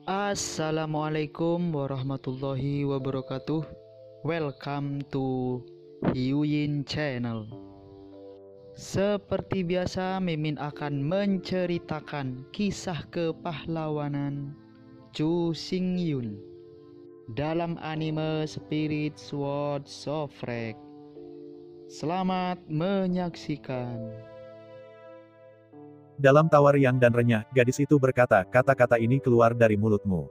Assalamualaikum warahmatullahi wabarakatuh. Welcome to Hyuyin Channel. Seperti biasa, Mimin akan menceritakan kisah kepahlawanan Chu Xingyun dalam anime Spirit Sword Sofrek. Selamat menyaksikan. Dalam tawa riang dan renyah, gadis itu berkata, kata-kata ini keluar dari mulutmu.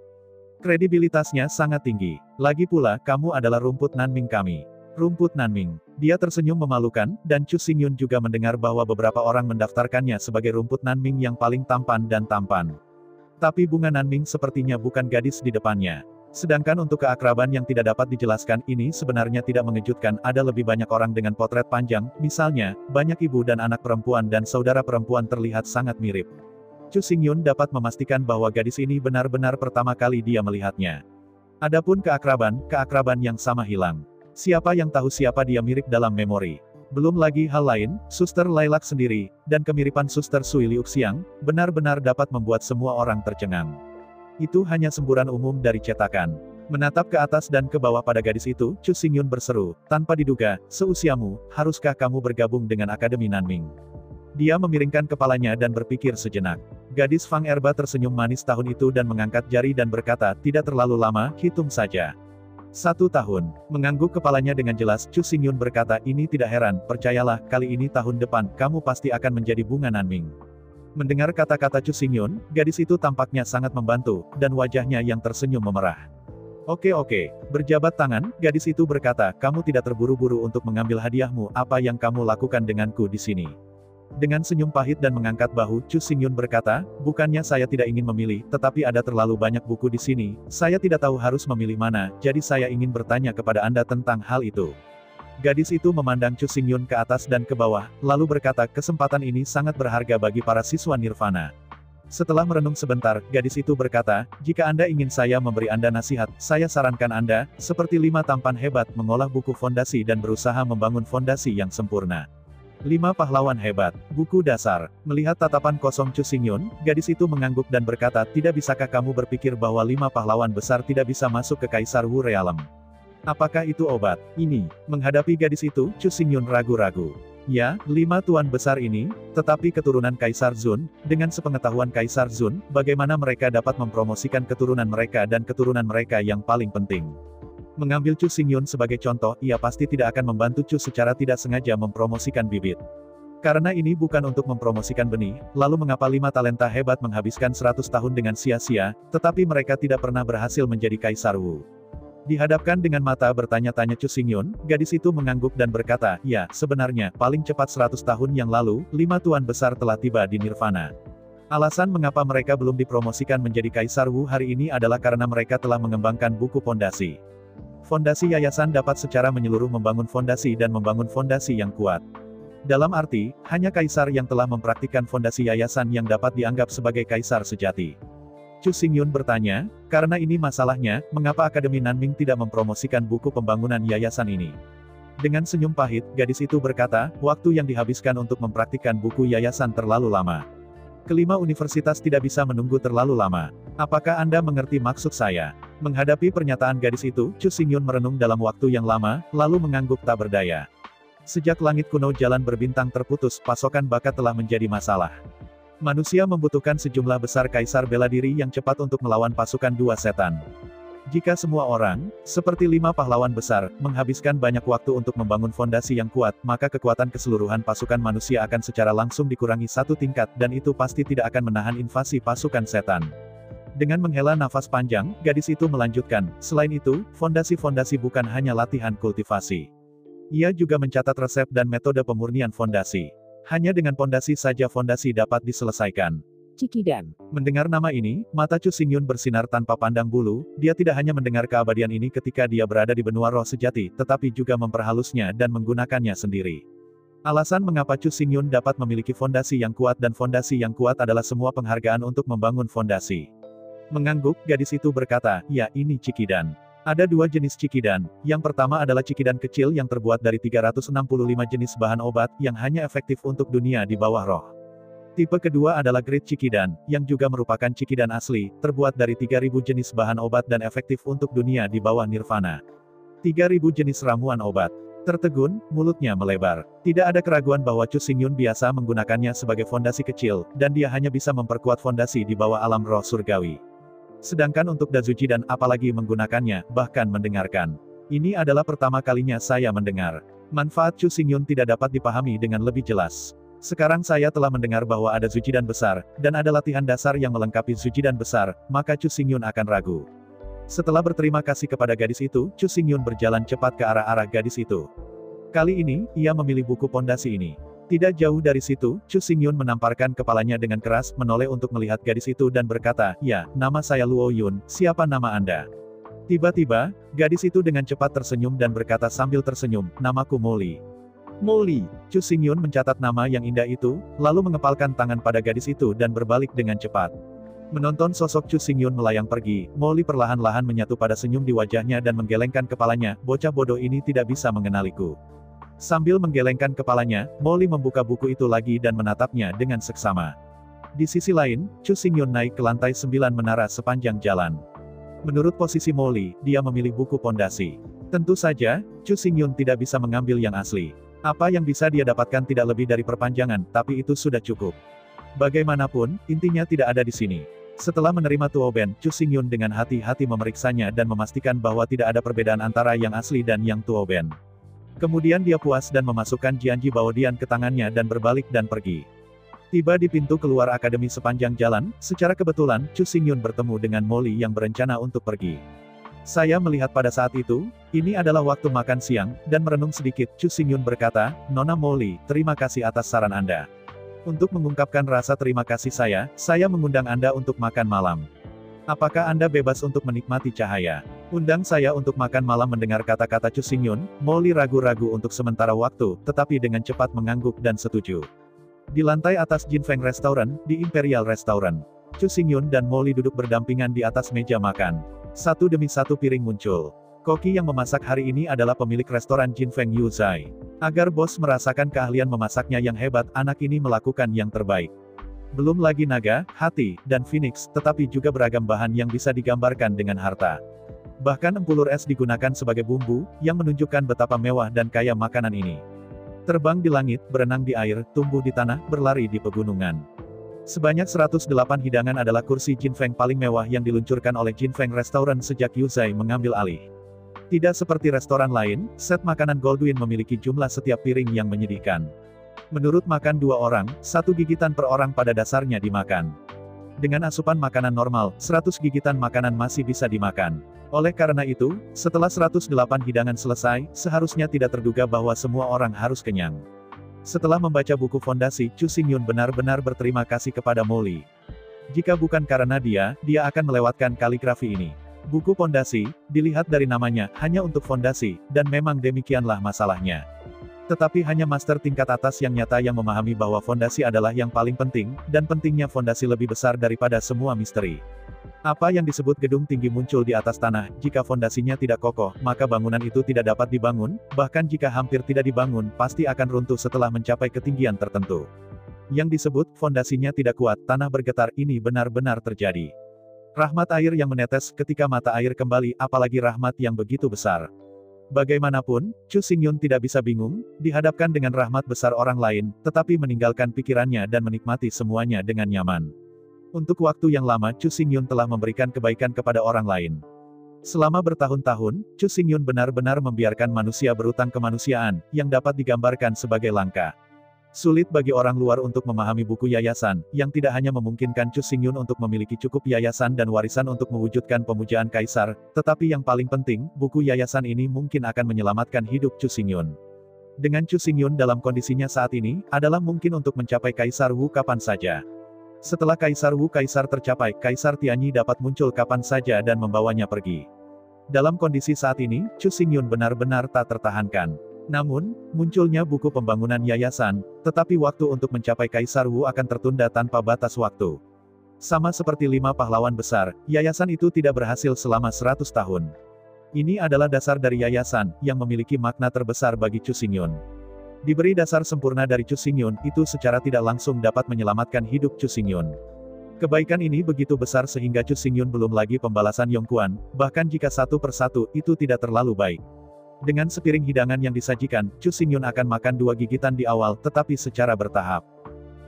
Kredibilitasnya sangat tinggi. Lagi pula, kamu adalah rumput Nanming kami. Rumput Nanming. Dia tersenyum memalukan, dan Chu Xingyun juga mendengar bahwa beberapa orang mendaftarkannya sebagai rumput Nanming yang paling tampan dan tampan. Tapi bunga Nanming sepertinya bukan gadis di depannya. Sedangkan untuk keakraban yang tidak dapat dijelaskan, ini sebenarnya tidak mengejutkan, ada lebih banyak orang dengan potret panjang, misalnya, banyak ibu dan anak perempuan dan saudara perempuan terlihat sangat mirip. Chu Xingyun dapat memastikan bahwa gadis ini benar-benar pertama kali dia melihatnya. Adapun keakraban yang sama hilang. Siapa yang tahu siapa dia mirip dalam memori. Belum lagi hal lain, Suster Lilac sendiri, dan kemiripan Suster Sui Liuxiang, benar-benar dapat membuat semua orang tercengang. Itu hanya semburan umum dari cetakan. Menatap ke atas dan ke bawah pada gadis itu, Chu Xingyun berseru, tanpa diduga, seusiamu, haruskah kamu bergabung dengan Akademi Nanming? Dia memiringkan kepalanya dan berpikir sejenak. Gadis Fang Erba tersenyum manis tahun itu dan mengangkat jari dan berkata, tidak terlalu lama, hitung saja. 1 tahun. Mengangguk kepalanya dengan jelas, Chu Xingyun berkata, ini tidak heran, percayalah, kali ini tahun depan, kamu pasti akan menjadi bunga Nanming. Mendengar kata-kata Chu Xingyun, gadis itu tampaknya sangat membantu, dan wajahnya yang tersenyum memerah. Oke, berjabat tangan, gadis itu berkata, kamu tidak terburu-buru untuk mengambil hadiahmu, apa yang kamu lakukan denganku di sini? Dengan senyum pahit dan mengangkat bahu, Chu Xingyun berkata, bukannya saya tidak ingin memilih, tetapi ada terlalu banyak buku di sini, saya tidak tahu harus memilih mana, jadi saya ingin bertanya kepada Anda tentang hal itu. Gadis itu memandang Chu Xingyun ke atas dan ke bawah, lalu berkata, kesempatan ini sangat berharga bagi para siswa Nirvana. Setelah merenung sebentar, gadis itu berkata, jika Anda ingin saya memberi Anda nasihat, saya sarankan Anda, seperti 5 tampan hebat, mengolah buku fondasi dan berusaha membangun fondasi yang sempurna. 5 pahlawan hebat. Buku dasar. Melihat tatapan kosong Chu Xingyun, gadis itu mengangguk dan berkata, tidak bisakah kamu berpikir bahwa 5 pahlawan besar tidak bisa masuk ke Kaisar Wu Realm? Apakah itu obat? Ini. Menghadapi gadis itu, Chu Xingyun ragu-ragu. Ya, 5 tuan besar ini, tetapi keturunan Kaisar Zun, dengan sepengetahuan Kaisar Zun, bagaimana mereka dapat mempromosikan keturunan mereka dan keturunan mereka yang paling penting. Mengambil Chu Xingyun sebagai contoh, ia pasti tidak akan membantu Chu secara tidak sengaja mempromosikan bibit. Karena ini bukan untuk mempromosikan benih, lalu mengapa 5 talenta hebat menghabiskan 100 tahun dengan sia-sia, tetapi mereka tidak pernah berhasil menjadi Kaisar Wu? Dihadapkan dengan mata bertanya-tanya Chu Xingyun, gadis itu mengangguk dan berkata, ya, sebenarnya, paling cepat 100 tahun yang lalu, 5 tuan besar telah tiba di Nirvana. Alasan mengapa mereka belum dipromosikan menjadi Kaisar Wu hari ini adalah karena mereka telah mengembangkan buku fondasi. Fondasi yayasan dapat secara menyeluruh membangun fondasi dan membangun fondasi yang kuat. Dalam arti, hanya kaisar yang telah mempraktikkan fondasi yayasan yang dapat dianggap sebagai kaisar sejati. Chu Xingyun bertanya, karena ini masalahnya, mengapa Akademi Nanming tidak mempromosikan buku pembangunan yayasan ini? Dengan senyum pahit, gadis itu berkata, waktu yang dihabiskan untuk mempraktikkan buku yayasan terlalu lama. Kelima universitas tidak bisa menunggu terlalu lama. Apakah Anda mengerti maksud saya? Menghadapi pernyataan gadis itu, Chu Xingyun merenung dalam waktu yang lama, lalu mengangguk tak berdaya. Sejak langit kuno jalan berbintang terputus, pasokan bakat telah menjadi masalah. Manusia membutuhkan sejumlah besar kaisar bela diri yang cepat untuk melawan pasukan 2 setan. Jika semua orang, seperti 5 pahlawan besar, menghabiskan banyak waktu untuk membangun fondasi yang kuat, maka kekuatan keseluruhan pasukan manusia akan secara langsung dikurangi 1 tingkat, dan itu pasti tidak akan menahan invasi pasukan setan. Dengan menghela nafas panjang, gadis itu melanjutkan, selain itu, fondasi-fondasi bukan hanya latihan kultivasi. Ia juga mencatat resep dan metode pemurnian fondasi. Hanya dengan fondasi saja fondasi dapat diselesaikan. Cikidan. Mendengar nama ini, mata Chu Xingyun bersinar tanpa pandang bulu, dia tidak hanya mendengar keabadian ini ketika dia berada di benua roh sejati, tetapi juga memperhalusnya dan menggunakannya sendiri. Alasan mengapa Chu Xingyun dapat memiliki fondasi yang kuat dan fondasi yang kuat adalah semua penghargaan untuk membangun fondasi. Mengangguk, gadis itu berkata, ya, ini Cikidan. Ada 2 jenis Cikidan. Yang pertama adalah Cikidan kecil yang terbuat dari 365 jenis bahan obat, yang hanya efektif untuk dunia di bawah roh. Tipe kedua adalah grade Chikidan, yang juga merupakan Chikidan asli, terbuat dari 3.000 jenis bahan obat dan efektif untuk dunia di bawah nirvana. 3.000 jenis ramuan obat. Tertegun, mulutnya melebar. Tidak ada keraguan bahwa Chu Xingyun biasa menggunakannya sebagai fondasi kecil, dan dia hanya bisa memperkuat fondasi di bawah alam roh surgawi. Sedangkan untuk Dazuji dan apalagi menggunakannya, bahkan mendengarkan. Ini adalah pertama kalinya saya mendengar. Manfaat Chu Xingyun tidak dapat dipahami dengan lebih jelas. Sekarang saya telah mendengar bahwa ada Zujidan besar, dan ada latihan dasar yang melengkapi Zujidan besar, maka Chu Xingyun akan ragu. Setelah berterima kasih kepada gadis itu, Chu Xingyun berjalan cepat ke arah gadis itu. Kali ini, ia memilih buku pondasi ini. Tidak jauh dari situ, Chu Xingyun menamparkan kepalanya dengan keras, menoleh untuk melihat gadis itu dan berkata, "Ya, nama saya Luo Yun, siapa nama Anda?" Tiba-tiba, gadis itu dengan cepat tersenyum dan berkata sambil tersenyum, "Namaku Molly." Molly. Chu Xingyun mencatat nama yang indah itu, lalu mengepalkan tangan pada gadis itu dan berbalik dengan cepat. Menonton sosok Chu Xingyun melayang pergi, Molly perlahan-lahan menyatu pada senyum di wajahnya dan menggelengkan kepalanya, "Bocah bodoh ini tidak bisa mengenaliku." Sambil menggelengkan kepalanya, Molly membuka buku itu lagi dan menatapnya dengan seksama. Di sisi lain, Chu Xingyun naik ke lantai 9 menara sepanjang jalan. Menurut posisi Molly, dia memilih buku pondasi. Tentu saja, Chu Xingyun tidak bisa mengambil yang asli. Apa yang bisa dia dapatkan tidak lebih dari perpanjangan, tapi itu sudah cukup. Bagaimanapun, intinya tidak ada di sini. Setelah menerima Tuoben, Chu Xingyun dengan hati-hati memeriksanya dan memastikan bahwa tidak ada perbedaan antara yang asli dan yang Tuoben. Kemudian dia puas dan memasukkan Jianji Baodian ke tangannya dan berbalik dan pergi. Tiba di pintu keluar akademi sepanjang jalan, secara kebetulan, Chu Xingyun bertemu dengan Molly yang berencana untuk pergi. Saya melihat pada saat itu, ini adalah waktu makan siang, dan merenung sedikit, Chu Xingyun berkata, "Nona Molly, terima kasih atas saran Anda. Untuk mengungkapkan rasa terima kasih saya mengundang Anda untuk makan malam. Apakah Anda bebas untuk menikmati cahaya? Undang saya untuk makan malam." Mendengar kata-kata Chu Xingyun, Molly ragu-ragu untuk sementara waktu, tetapi dengan cepat mengangguk dan setuju. Di lantai atas Jinfeng Restaurant, di Imperial Restaurant, Chu Xingyun dan Molly duduk berdampingan di atas meja makan. Satu demi satu piring muncul. Koki yang memasak hari ini adalah pemilik restoran Jinfeng Yuzai. Agar bos merasakan keahlian memasaknya yang hebat, anak ini melakukan yang terbaik. Belum lagi naga, hati, dan phoenix, tetapi juga beragam bahan yang bisa digambarkan dengan harta. Bahkan empulur es digunakan sebagai bumbu, yang menunjukkan betapa mewah dan kaya makanan ini. Terbang di langit, berenang di air, tumbuh di tanah, berlari di pegunungan. Sebanyak 108 hidangan adalah kursi Jinfeng paling mewah yang diluncurkan oleh Jinfeng Restaurant sejak Yuzai mengambil alih. Tidak seperti restoran lain, set makanan Goldwyn memiliki jumlah setiap piring yang menyedihkan. Menurut makan 2 orang, 1 gigitan per orang pada dasarnya dimakan. Dengan asupan makanan normal, 100 gigitan makanan masih bisa dimakan. Oleh karena itu, setelah 108 hidangan selesai, seharusnya tidak terduga bahwa semua orang harus kenyang. Setelah membaca buku fondasi, Chu Xingyun benar-benar berterima kasih kepada Molly. Jika bukan karena dia akan melewatkan kaligrafi ini. Buku fondasi, dilihat dari namanya, hanya untuk fondasi, dan memang demikianlah masalahnya. Tetapi hanya master tingkat atas yang nyata yang memahami bahwa fondasi adalah yang paling penting, dan pentingnya fondasi lebih besar daripada semua misteri. Apa yang disebut gedung tinggi muncul di atas tanah, jika fondasinya tidak kokoh, maka bangunan itu tidak dapat dibangun, bahkan jika hampir tidak dibangun, pasti akan runtuh setelah mencapai ketinggian tertentu. Yang disebut, fondasinya tidak kuat, tanah bergetar, ini benar-benar terjadi. Rahmat air yang menetes ketika mata air kembali, apalagi rahmat yang begitu besar. Bagaimanapun, Chu Xingyun tidak bisa bingung, dihadapkan dengan rahmat besar orang lain, tetapi meninggalkan pikirannya dan menikmati semuanya dengan nyaman. Untuk waktu yang lama Chu Xingyun telah memberikan kebaikan kepada orang lain. Selama bertahun-tahun, Chu Xingyun benar-benar membiarkan manusia berutang kemanusiaan, yang dapat digambarkan sebagai langka. Sulit bagi orang luar untuk memahami buku yayasan, yang tidak hanya memungkinkan Chu Xingyun untuk memiliki cukup yayasan dan warisan untuk mewujudkan pemujaan kaisar, tetapi yang paling penting, buku yayasan ini mungkin akan menyelamatkan hidup Chu Xingyun. Dengan Chu Xingyun dalam kondisinya saat ini, adalah mungkin untuk mencapai Kaisar Wu kapan saja. Setelah Kaisar Wu tercapai, Kaisar Tianyi dapat muncul kapan saja dan membawanya pergi. Dalam kondisi saat ini, Chu Xingyun benar-benar tak tertahankan. Namun, munculnya buku pembangunan yayasan, tetapi waktu untuk mencapai Kaisar Wu akan tertunda tanpa batas waktu. Sama seperti 5 pahlawan besar, yayasan itu tidak berhasil selama 100 tahun. Ini adalah dasar dari yayasan, yang memiliki makna terbesar bagi Chu Xingyun. Diberi dasar sempurna dari Chu Xingyun, itu secara tidak langsung dapat menyelamatkan hidup Chu Xingyun. Kebaikan ini begitu besar sehingga Chu Xingyun belum lagi pembalasan Yongquan, bahkan jika satu persatu, itu tidak terlalu baik. Dengan sepiring hidangan yang disajikan, Chu Xingyun akan makan 2 gigitan di awal, tetapi secara bertahap.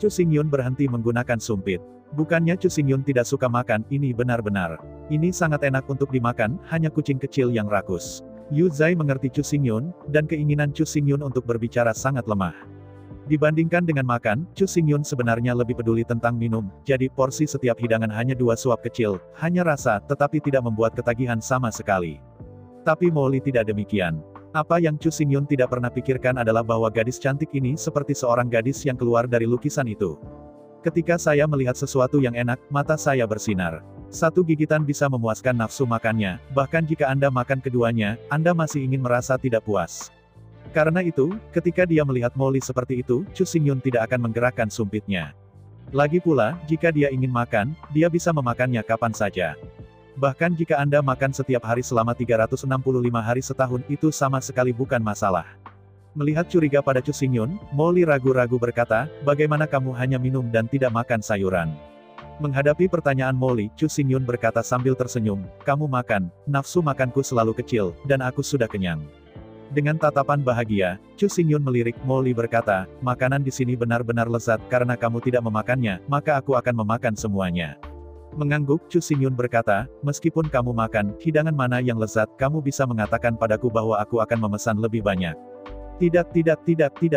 Chu Xingyun berhenti menggunakan sumpit. Bukannya Chu Xingyun tidak suka makan, ini benar-benar. Ini sangat enak untuk dimakan, hanya kucing kecil yang rakus. Yu Zai mengerti Chu Xingyun, dan keinginan Chu Xingyun untuk berbicara sangat lemah. Dibandingkan dengan makan, Chu Xingyun sebenarnya lebih peduli tentang minum, jadi porsi setiap hidangan hanya 2 suap kecil, hanya rasa, tetapi tidak membuat ketagihan sama sekali. Tapi Molly tidak demikian. Apa yang Chu Xingyun tidak pernah pikirkan adalah bahwa gadis cantik ini seperti seorang gadis yang keluar dari lukisan itu. Ketika saya melihat sesuatu yang enak, mata saya bersinar. 1 gigitan bisa memuaskan nafsu makannya, bahkan jika Anda makan keduanya, Anda masih ingin merasa tidak puas. Karena itu, ketika dia melihat Molly seperti itu, Chu Xingyun tidak akan menggerakkan sumpitnya. Lagi pula, jika dia ingin makan, dia bisa memakannya kapan saja. Bahkan jika Anda makan setiap hari selama 365 hari setahun, itu sama sekali bukan masalah. Melihat curiga pada Chu Xingyun, Molly ragu-ragu berkata, bagaimana kamu hanya minum dan tidak makan sayuran? Menghadapi pertanyaan Molly, Chu Xingyun berkata sambil tersenyum, kamu makan, nafsu makanku selalu kecil, dan aku sudah kenyang. Dengan tatapan bahagia, Chu Xingyun melirik. Molly berkata, makanan di sini benar-benar lezat, karena kamu tidak memakannya, maka aku akan memakan semuanya. Mengangguk, Chu Xingyun berkata, meskipun kamu makan, hidangan mana yang lezat, kamu bisa mengatakan padaku bahwa aku akan memesan lebih banyak. Tidak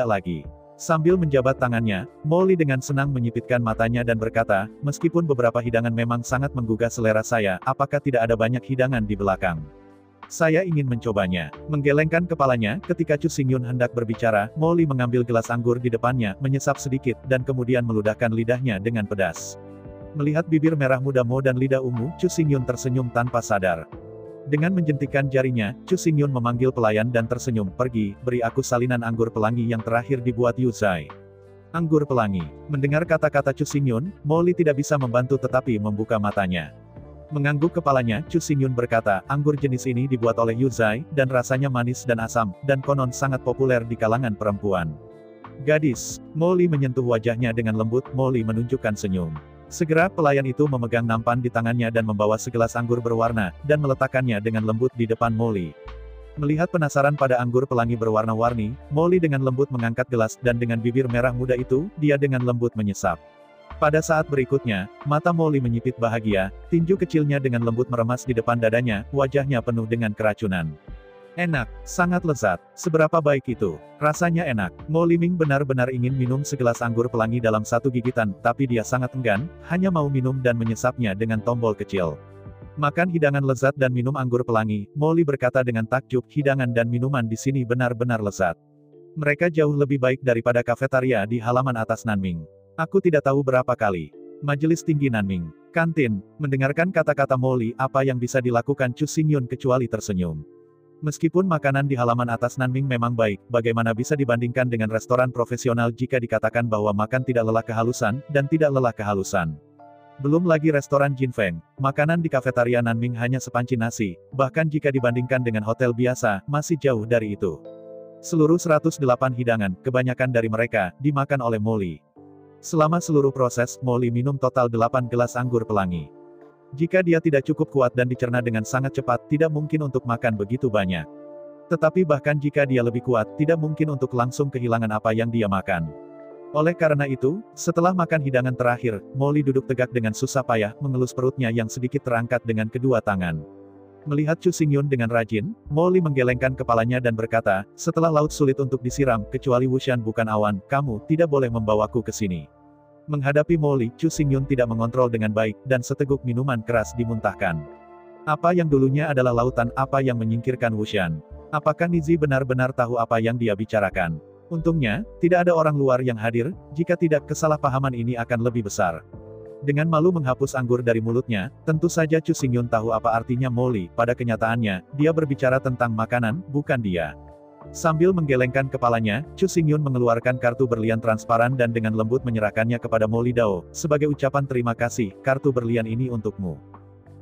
lagi. Sambil menjabat tangannya, Molly dengan senang menyipitkan matanya dan berkata, meskipun beberapa hidangan memang sangat menggugah selera saya, apakah tidak ada banyak hidangan di belakang? Saya ingin mencobanya. Menggelengkan kepalanya, ketika Chu Xingyun hendak berbicara, Molly mengambil gelas anggur di depannya, menyesap sedikit, dan kemudian meludahkan lidahnya dengan pedas. Melihat bibir merah muda Mo dan lidah ungu, Chu Xingyun tersenyum tanpa sadar. Dengan menjentikkan jarinya, Chu Xingyun memanggil pelayan dan tersenyum, pergi, beri aku salinan anggur pelangi yang terakhir dibuat Yu Zai. Anggur pelangi. Mendengar kata-kata Chu Xingyun, Molly tidak bisa membantu tetapi membuka matanya. Mengangguk kepalanya, Chu Xingyun berkata, anggur jenis ini dibuat oleh Yu Zai, dan rasanya manis dan asam, dan konon sangat populer di kalangan perempuan. Gadis. Molly menyentuh wajahnya dengan lembut. Molly menunjukkan senyum. Segera pelayan itu memegang nampan di tangannya dan membawa segelas anggur berwarna, dan meletakkannya dengan lembut di depan Molly. Melihat penasaran pada anggur pelangi berwarna-warni, Molly dengan lembut mengangkat gelas, dan dengan bibir merah muda itu, dia dengan lembut menyesap. Pada saat berikutnya, mata Molly menyipit bahagia, tinju kecilnya dengan lembut meremas di depan dadanya, wajahnya penuh dengan keracunan. Enak, sangat lezat. Seberapa baik itu? Rasanya enak. Molly Ming benar-benar ingin minum segelas anggur pelangi dalam 1 gigitan, tapi dia sangat enggan, hanya mau minum dan menyesapnya dengan tombol kecil. Makan hidangan lezat dan minum anggur pelangi, Molly berkata dengan takjub, hidangan dan minuman di sini benar-benar lezat. Mereka jauh lebih baik daripada kafetaria di halaman atas Nanming. Aku tidak tahu berapa kali. Majelis tinggi Nanming. Kantin. Mendengarkan kata-kata Molly, apa yang bisa dilakukan Chu Xingyun kecuali tersenyum. Meskipun makanan di halaman atas Nanming memang baik, bagaimana bisa dibandingkan dengan restoran profesional jika dikatakan bahwa makan tidak lelah kehalusan, dan tidak lelah kehalusan. Belum lagi restoran Jinfeng, makanan di kafetaria Nanming hanya sepanci nasi, bahkan jika dibandingkan dengan hotel biasa, masih jauh dari itu. Seluruh 108 hidangan, kebanyakan dari mereka, dimakan oleh Molly. Selama seluruh proses, Molly minum total 8 gelas anggur pelangi. Jika dia tidak cukup kuat dan dicerna dengan sangat cepat, tidak mungkin untuk makan begitu banyak. Tetapi bahkan jika dia lebih kuat, tidak mungkin untuk langsung kehilangan apa yang dia makan. Oleh karena itu, setelah makan hidangan terakhir, Molly duduk tegak dengan susah payah, mengelus perutnya yang sedikit terangkat dengan kedua tangan. Melihat Chu Xingyun dengan rajin, Molly menggelengkan kepalanya dan berkata, setelah laut sulit untuk disiram, kecuali Wushan bukan awan, kamu tidak boleh membawaku ke sini. Menghadapi Molly, Chu Xingyun tidak mengontrol dengan baik, dan seteguk minuman keras dimuntahkan. Apa yang dulunya adalah lautan, apa yang menyingkirkan Wushan? Apakah Nizi benar-benar tahu apa yang dia bicarakan? Untungnya, tidak ada orang luar yang hadir, jika tidak kesalahpahaman ini akan lebih besar. Dengan malu menghapus anggur dari mulutnya, tentu saja Chu Xingyun tahu apa artinya Molly, pada kenyataannya, dia berbicara tentang makanan, bukan dia. Sambil menggelengkan kepalanya, Chu Xingyun mengeluarkan kartu berlian transparan dan dengan lembut menyerahkannya kepada Molly Dao, sebagai ucapan terima kasih, kartu berlian ini untukmu.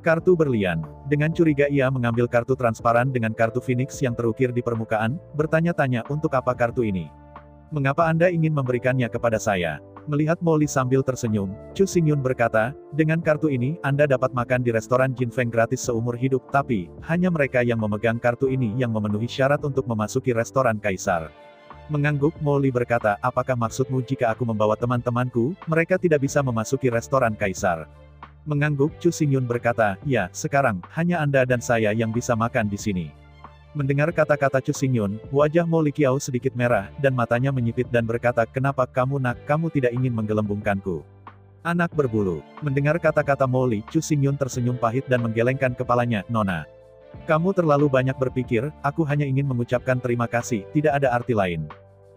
Kartu berlian. Dengan curiga ia mengambil kartu transparan dengan kartu Phoenix yang terukir di permukaan, bertanya-tanya untuk apa kartu ini. Mengapa Anda ingin memberikannya kepada saya? Melihat Molly sambil tersenyum, Chu Xingyun berkata, dengan kartu ini, Anda dapat makan di restoran Jin Feng gratis seumur hidup, tapi, hanya mereka yang memegang kartu ini yang memenuhi syarat untuk memasuki restoran kaisar. Mengangguk, Molly berkata, apakah maksudmu jika aku membawa teman-temanku, mereka tidak bisa memasuki restoran kaisar? Mengangguk, Chu Xingyun berkata, ya, sekarang, hanya Anda dan saya yang bisa makan di sini. Mendengar kata-kata Chu Xingyun, wajah Molly Qiao sedikit merah, dan matanya menyipit dan berkata, kenapa kamu tidak ingin menggelembungkanku? Anak berbulu. Mendengar kata-kata Molly, Chu Xingyun tersenyum pahit dan menggelengkan kepalanya, Nona. Kamu terlalu banyak berpikir, aku hanya ingin mengucapkan terima kasih, tidak ada arti lain.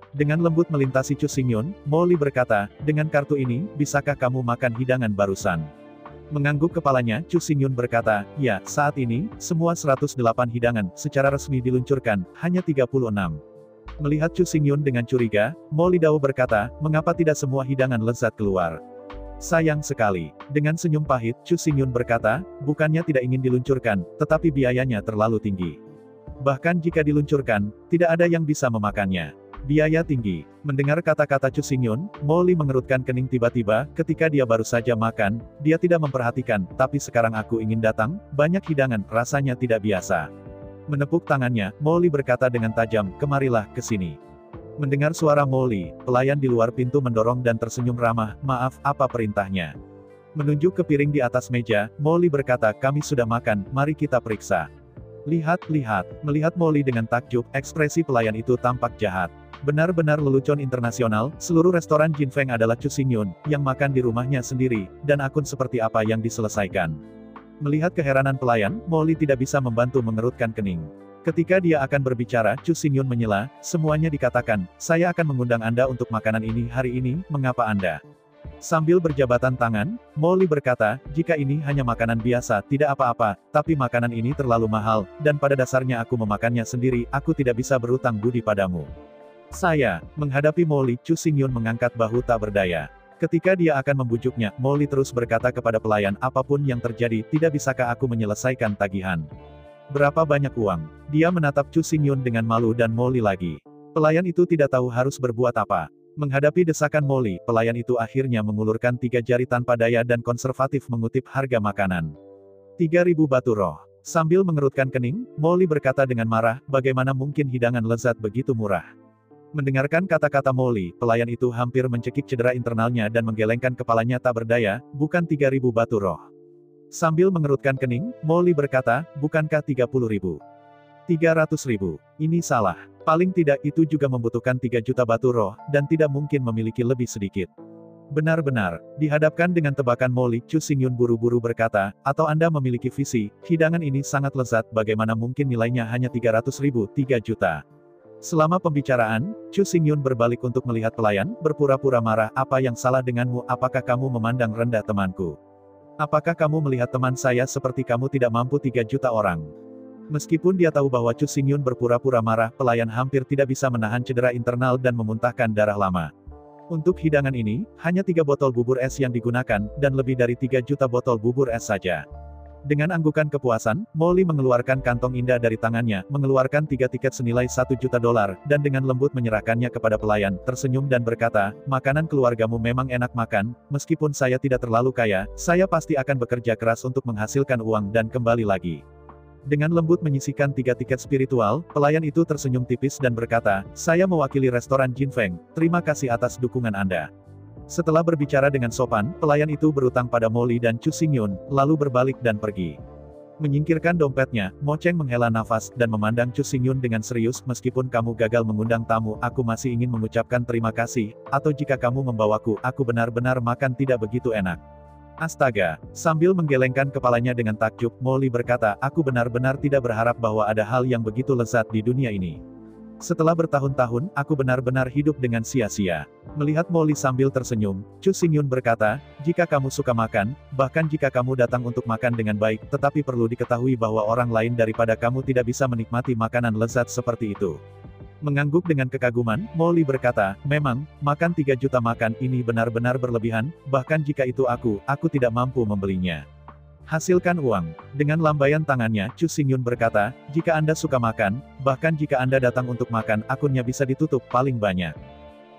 Dengan lembut melintasi Chu Xingyun, Molly berkata, dengan kartu ini, bisakah kamu makan hidangan barusan? Mengangguk kepalanya, Chu Xingyun berkata, ya, saat ini, semua 108 hidangan, secara resmi diluncurkan, hanya 36. Melihat Chu Xingyun dengan curiga, Molly Dao berkata, mengapa tidak semua hidangan lezat keluar? Sayang sekali. Dengan senyum pahit, Chu Xingyun berkata, bukannya tidak ingin diluncurkan, tetapi biayanya terlalu tinggi. Bahkan jika diluncurkan, tidak ada yang bisa memakannya. Biaya tinggi. Mendengar kata-kata Chu Xingyun, Molly mengerutkan kening tiba-tiba, ketika dia baru saja makan, dia tidak memperhatikan, tapi sekarang aku ingin datang, banyak hidangan, rasanya tidak biasa. Menepuk tangannya, Molly berkata dengan tajam, kemarilah ke sini. Mendengar suara Molly, pelayan di luar pintu mendorong dan tersenyum ramah, maaf, apa perintahnya? Menunjuk ke piring di atas meja, Molly berkata, kami sudah makan, mari kita periksa. Lihat. Melihat Molly dengan takjub, ekspresi pelayan itu tampak jahat. Benar-benar lelucon internasional, seluruh restoran Jin Feng adalah Chu Xingyun, yang makan di rumahnya sendiri, dan akun seperti apa yang diselesaikan. Melihat keheranan pelayan, Molly tidak bisa membantu mengerutkan kening. Ketika dia akan berbicara, Chu Xingyun menyela, semuanya dikatakan, saya akan mengundang Anda untuk makanan ini hari ini, mengapa Anda? Sambil berjabatan tangan, Molly berkata, jika ini hanya makanan biasa, tidak apa-apa, tapi makanan ini terlalu mahal, dan pada dasarnya aku memakannya sendiri, aku tidak bisa berutang budi padamu. Saya, menghadapi Molly, Chu Xingyun mengangkat bahu tak berdaya. Ketika dia akan membujuknya, Molly terus berkata kepada pelayan, apapun yang terjadi, tidak bisakah aku menyelesaikan tagihan? Berapa banyak uang? Dia menatap Chu Xingyun dengan malu dan Molly lagi. Pelayan itu tidak tahu harus berbuat apa. Menghadapi desakan Molly, pelayan itu akhirnya mengulurkan 3 jari tanpa daya dan konservatif mengutip harga makanan. 3.000 batu roh. Sambil mengerutkan kening, Molly berkata dengan marah, bagaimana mungkin hidangan lezat begitu murah? Mendengarkan kata-kata Molly, pelayan itu hampir mencekik cedera internalnya dan menggelengkan kepalanya tak berdaya, bukan 3.000 batu roh. Sambil mengerutkan kening, Molly berkata, bukankah 30.000? 300.000. Ini salah. Paling tidak itu juga membutuhkan 3 juta batu roh, dan tidak mungkin memiliki lebih sedikit. Benar-benar, dihadapkan dengan tebakan Molly, Chu Xingyun buru-buru berkata, atau Anda memiliki visi, hidangan ini sangat lezat, bagaimana mungkin nilainya hanya 300.000, 3 juta. Selama pembicaraan, Chu Xingyun berbalik untuk melihat pelayan, berpura-pura marah, apa yang salah denganmu, apakah kamu memandang rendah temanku? Apakah kamu melihat teman saya seperti kamu tidak mampu 3 juta orang? Meskipun dia tahu bahwa Chu Xingyun berpura-pura marah, pelayan hampir tidak bisa menahan cedera internal dan memuntahkan darah lama. Untuk hidangan ini, hanya 3 botol bubur es yang digunakan, dan lebih dari 3 juta botol bubur es saja. Dengan anggukan kepuasan, Molly mengeluarkan kantong indah dari tangannya, mengeluarkan 3 tiket senilai $1 juta, dan dengan lembut menyerahkannya kepada pelayan, tersenyum dan berkata, makanan keluargamu memang enak makan, meskipun saya tidak terlalu kaya, saya pasti akan bekerja keras untuk menghasilkan uang dan kembali lagi. Dengan lembut menyisihkan 3 tiket spiritual, pelayan itu tersenyum tipis dan berkata, saya mewakili restoran Jin Feng, terima kasih atas dukungan Anda. Setelah berbicara dengan sopan, pelayan itu berutang pada Molly dan Chu Xingyun, lalu berbalik dan pergi. Menyingkirkan dompetnya, Mo Cheng menghela nafas, dan memandang Chu Xingyun dengan serius, meskipun kamu gagal mengundang tamu, aku masih ingin mengucapkan terima kasih, atau jika kamu membawaku, aku benar-benar makan tidak begitu enak. Astaga, sambil menggelengkan kepalanya dengan takjub, Molly berkata, aku benar-benar tidak berharap bahwa ada hal yang begitu lezat di dunia ini. Setelah bertahun-tahun, aku benar-benar hidup dengan sia-sia. Melihat Molly sambil tersenyum, Chu Xingyun berkata, jika kamu suka makan, bahkan jika kamu datang untuk makan dengan baik, tetapi perlu diketahui bahwa orang lain daripada kamu tidak bisa menikmati makanan lezat seperti itu. Mengangguk dengan kekaguman, Molly berkata, memang, makan 3 juta makan ini benar-benar berlebihan, bahkan jika itu aku tidak mampu membelinya. Hasilkan uang. Dengan lambaian tangannya, Chu Xingyun berkata, jika Anda suka makan, bahkan jika Anda datang untuk makan, akunnya bisa ditutup paling banyak.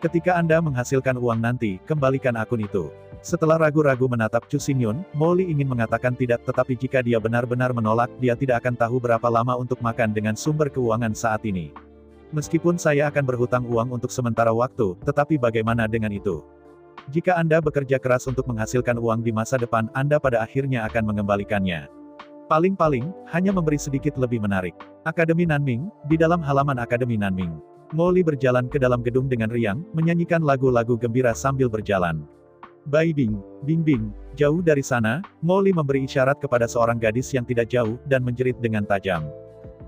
Ketika Anda menghasilkan uang nanti, kembalikan akun itu. Setelah ragu-ragu menatap Chu Xingyun, Molly ingin mengatakan tidak, tetapi jika dia benar-benar menolak, dia tidak akan tahu berapa lama untuk makan dengan sumber keuangan saat ini. Meskipun saya akan berhutang uang untuk sementara waktu, tetapi bagaimana dengan itu? Jika Anda bekerja keras untuk menghasilkan uang di masa depan, Anda pada akhirnya akan mengembalikannya. Paling-paling, hanya memberi sedikit lebih menarik. Akademi Nanming, di dalam halaman Akademi Nanming. Molly berjalan ke dalam gedung dengan riang, menyanyikan lagu-lagu gembira sambil berjalan. Bai Bing, Bing Bing, jauh dari sana, Molly memberi isyarat kepada seorang gadis yang tidak jauh, dan menjerit dengan tajam.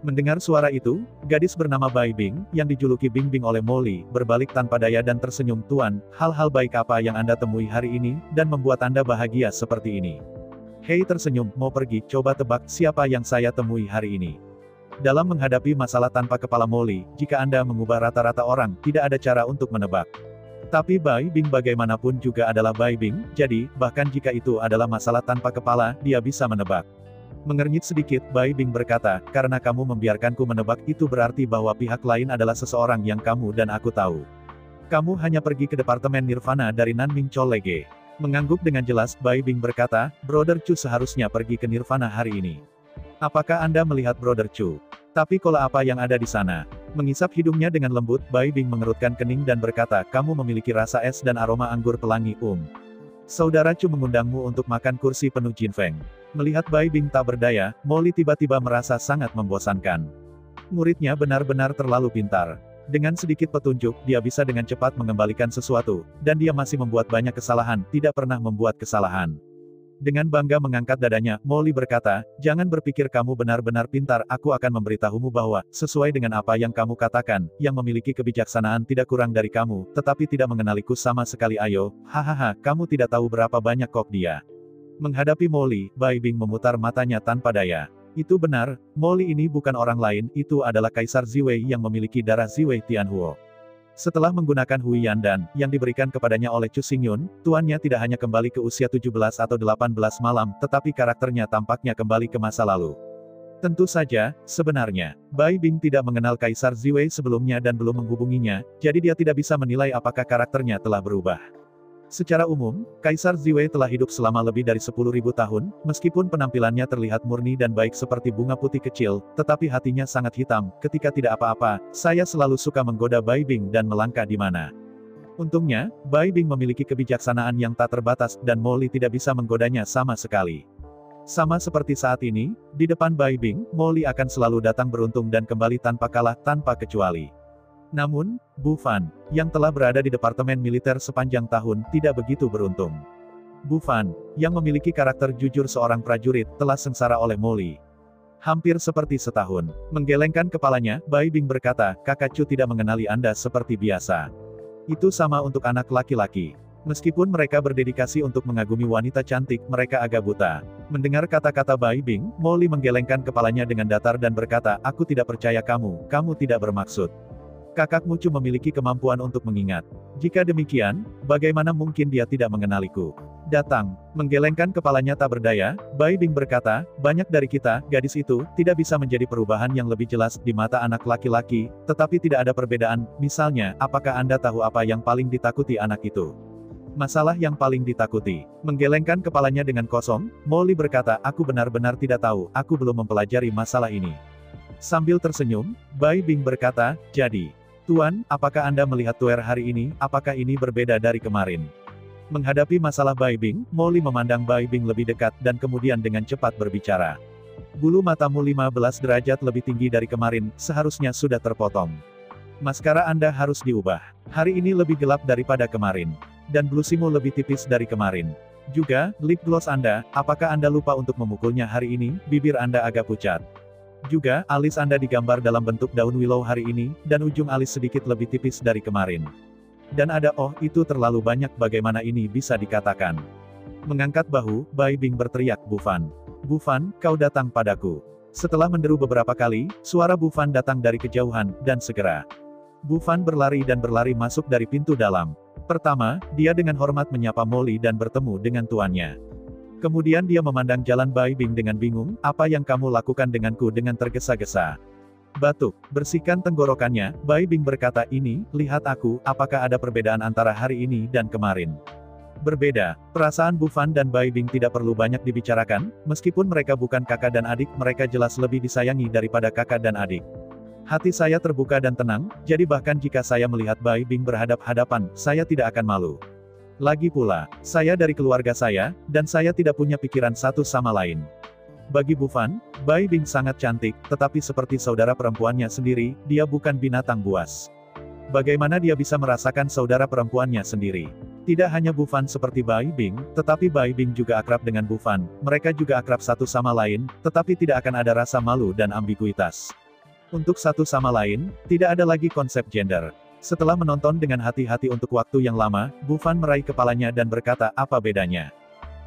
Mendengar suara itu, gadis bernama Bai Bing, yang dijuluki Bing Bing oleh Molly, berbalik tanpa daya dan tersenyum. Tuan, hal-hal baik apa yang Anda temui hari ini, dan membuat Anda bahagia seperti ini? Hei tersenyum, mau pergi, coba tebak, siapa yang saya temui hari ini? Dalam menghadapi masalah tanpa kepala Molly, jika Anda mengubah rata-rata orang, tidak ada cara untuk menebak. Tapi Bai Bing bagaimanapun juga adalah Bai Bing, jadi, bahkan jika itu adalah masalah tanpa kepala, dia bisa menebak. Mengernyit sedikit, Bai Bing berkata, karena kamu membiarkanku menebak, itu berarti bahwa pihak lain adalah seseorang yang kamu dan aku tahu. Kamu hanya pergi ke Departemen Nirvana dari Nanming College. Mengangguk dengan jelas, Bai Bing berkata, Brother Chu seharusnya pergi ke Nirvana hari ini. Apakah Anda melihat Brother Chu? Tapi kalau apa yang ada di sana? Mengisap hidungnya dengan lembut, Bai Bing mengerutkan kening dan berkata, kamu memiliki rasa es dan aroma anggur pelangi, Saudara Chu mengundangmu untuk makan kursi penuh jinfeng. Melihat Bai Bing tak berdaya, Molly tiba-tiba merasa sangat membosankan. Muridnya benar-benar terlalu pintar. Dengan sedikit petunjuk, dia bisa dengan cepat mengembalikan sesuatu, dan dia masih membuat banyak kesalahan, tidak pernah membuat kesalahan. Dengan bangga mengangkat dadanya, Molly berkata, jangan berpikir kamu benar-benar pintar, aku akan memberitahumu bahwa, sesuai dengan apa yang kamu katakan, yang memiliki kebijaksanaan tidak kurang dari kamu, tetapi tidak mengenaliku sama sekali. Ayo, hahaha, kamu tidak tahu berapa banyak kok dia. Menghadapi Molly, Bai Bing memutar matanya tanpa daya. Itu benar, Molly ini bukan orang lain, itu adalah Kaisar Ziwei yang memiliki darah Ziwei Tianhuo. Setelah menggunakan Hui Yandan, yang diberikan kepadanya oleh Chu Xingyun, tuannya tidak hanya kembali ke usia 17 atau 18 malam, tetapi karakternya tampaknya kembali ke masa lalu. Tentu saja, sebenarnya, Bai Bing tidak mengenal Kaisar Ziwei sebelumnya dan belum menghubunginya, jadi dia tidak bisa menilai apakah karakternya telah berubah. Secara umum, Kaisar Ziwei telah hidup selama lebih dari 10.000 tahun, meskipun penampilannya terlihat murni dan baik seperti bunga putih kecil, tetapi hatinya sangat hitam. Ketika tidak apa-apa, saya selalu suka menggoda Bai Bing dan melangkah di mana. Untungnya, Bai Bing memiliki kebijaksanaan yang tak terbatas, dan Molly tidak bisa menggodanya sama sekali. Sama seperti saat ini, di depan Bai Bing, Molly akan selalu datang beruntung dan kembali tanpa kalah, tanpa kecuali. Namun, Bu Fan, yang telah berada di Departemen Militer sepanjang tahun, tidak begitu beruntung. Bu Fan, yang memiliki karakter jujur seorang prajurit, telah sengsara oleh Molly. Hampir seperti setahun. Menggelengkan kepalanya, Bai Bing berkata, Kakak Chu tidak mengenali Anda seperti biasa. Itu sama untuk anak laki-laki. Meskipun mereka berdedikasi untuk mengagumi wanita cantik, mereka agak buta. Mendengar kata-kata Bai Bing, Molly menggelengkan kepalanya dengan datar dan berkata, aku tidak percaya kamu tidak bermaksud. Kakakmu Chu memiliki kemampuan untuk mengingat. Jika demikian, bagaimana mungkin dia tidak mengenaliku? Datang. Menggelengkan kepalanya tak berdaya, Bai Bing berkata, banyak dari kita, gadis itu, tidak bisa menjadi perubahan yang lebih jelas di mata anak laki-laki, tetapi tidak ada perbedaan. Misalnya, apakah Anda tahu apa yang paling ditakuti anak itu? Masalah yang paling ditakuti. Menggelengkan kepalanya dengan kosong, Molly berkata, aku benar-benar tidak tahu, aku belum mempelajari masalah ini. Sambil tersenyum, Bai Bing berkata, jadi, Tuan, apakah Anda melihat tuer hari ini, apakah ini berbeda dari kemarin? Menghadapi masalah Bai Bing, Molly memandang Bai Bing lebih dekat, dan kemudian dengan cepat berbicara. Bulu matamu 15 derajat lebih tinggi dari kemarin, seharusnya sudah terpotong. Maskara Anda harus diubah. Hari ini lebih gelap daripada kemarin. Dan blusimu lebih tipis dari kemarin. Juga, lip gloss Anda, apakah Anda lupa untuk memukulnya hari ini, bibir Anda agak pucat. Juga, alis Anda digambar dalam bentuk daun willow hari ini, dan ujung alis sedikit lebih tipis dari kemarin. Dan ada, oh, itu terlalu banyak, bagaimana ini bisa dikatakan. Mengangkat bahu, Bai Bing berteriak, Bu Fan. Bu Fan, kau datang padaku. Setelah menderu beberapa kali, suara Bu Fan datang dari kejauhan, dan segera. Bu Fan berlari dan berlari masuk dari pintu dalam. Pertama, dia dengan hormat menyapa Molly dan bertemu dengan tuannya. Kemudian dia memandang jalan Bai Bing dengan bingung, apa yang kamu lakukan denganku dengan tergesa-gesa? Batuk, bersihkan tenggorokannya, Bai Bing berkata ini, lihat aku, apakah ada perbedaan antara hari ini dan kemarin? Berbeda, perasaan Bu Fan dan Bai Bing tidak perlu banyak dibicarakan, meskipun mereka bukan kakak dan adik, mereka jelas lebih disayangi daripada kakak dan adik. Hati saya terbuka dan tenang, jadi bahkan jika saya melihat Bai Bing berhadap-hadapan, saya tidak akan malu. Lagi pula, saya dari keluarga saya, dan saya tidak punya pikiran satu sama lain. Bagi Bu Fan, Bai Bing sangat cantik, tetapi seperti saudara perempuannya sendiri, dia bukan binatang buas. Bagaimana dia bisa merasakan saudara perempuannya sendiri? Tidak hanya Bu Fan seperti Bai Bing, tetapi Bai Bing juga akrab dengan Bu Fan, mereka juga akrab satu sama lain, tetapi tidak akan ada rasa malu dan ambiguitas. Untuk satu sama lain, tidak ada lagi konsep gender. Setelah menonton dengan hati-hati untuk waktu yang lama, Bu Fan meraih kepalanya dan berkata, apa bedanya?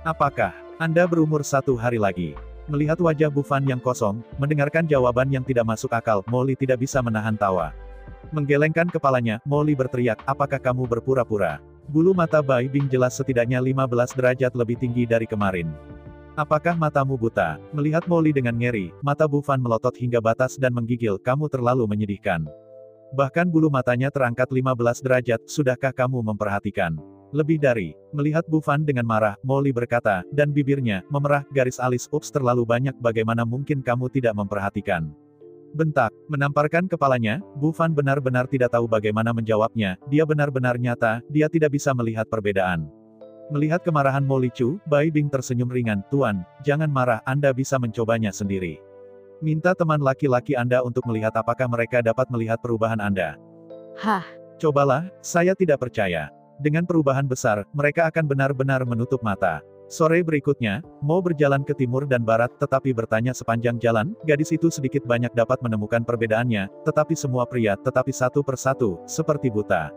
Apakah Anda berumur 1 hari lagi? Melihat wajah Bu Fan yang kosong, mendengarkan jawaban yang tidak masuk akal, Molly tidak bisa menahan tawa. Menggelengkan kepalanya, Molly berteriak, apakah kamu berpura-pura? Bulu mata Bai Bing jelas setidaknya 15 derajat lebih tinggi dari kemarin. Apakah matamu buta? Melihat Molly dengan ngeri, mata Bu Fan melotot hingga batas dan menggigil, kamu terlalu menyedihkan. Bahkan bulu matanya terangkat 15 derajat, sudahkah kamu memperhatikan? Lebih dari, melihat Bu Fan dengan marah, Molly berkata, dan bibirnya, memerah, garis alis, ups terlalu banyak, bagaimana mungkin kamu tidak memperhatikan? Bentak, menamparkan kepalanya, Bu Fan benar-benar tidak tahu bagaimana menjawabnya, dia benar-benar nyata, dia tidak bisa melihat perbedaan. Melihat kemarahan Molly Chu, Bai Bing tersenyum ringan, Tuan, jangan marah, Anda bisa mencobanya sendiri. Minta teman laki-laki Anda untuk melihat apakah mereka dapat melihat perubahan Anda. Hah, Cobalah, saya tidak percaya. Dengan perubahan besar, mereka akan benar-benar menutup mata. Sore berikutnya, Mo berjalan ke timur dan barat, tetapi bertanya sepanjang jalan, gadis itu sedikit banyak dapat menemukan perbedaannya, tetapi semua pria, tetapi satu persatu, seperti buta.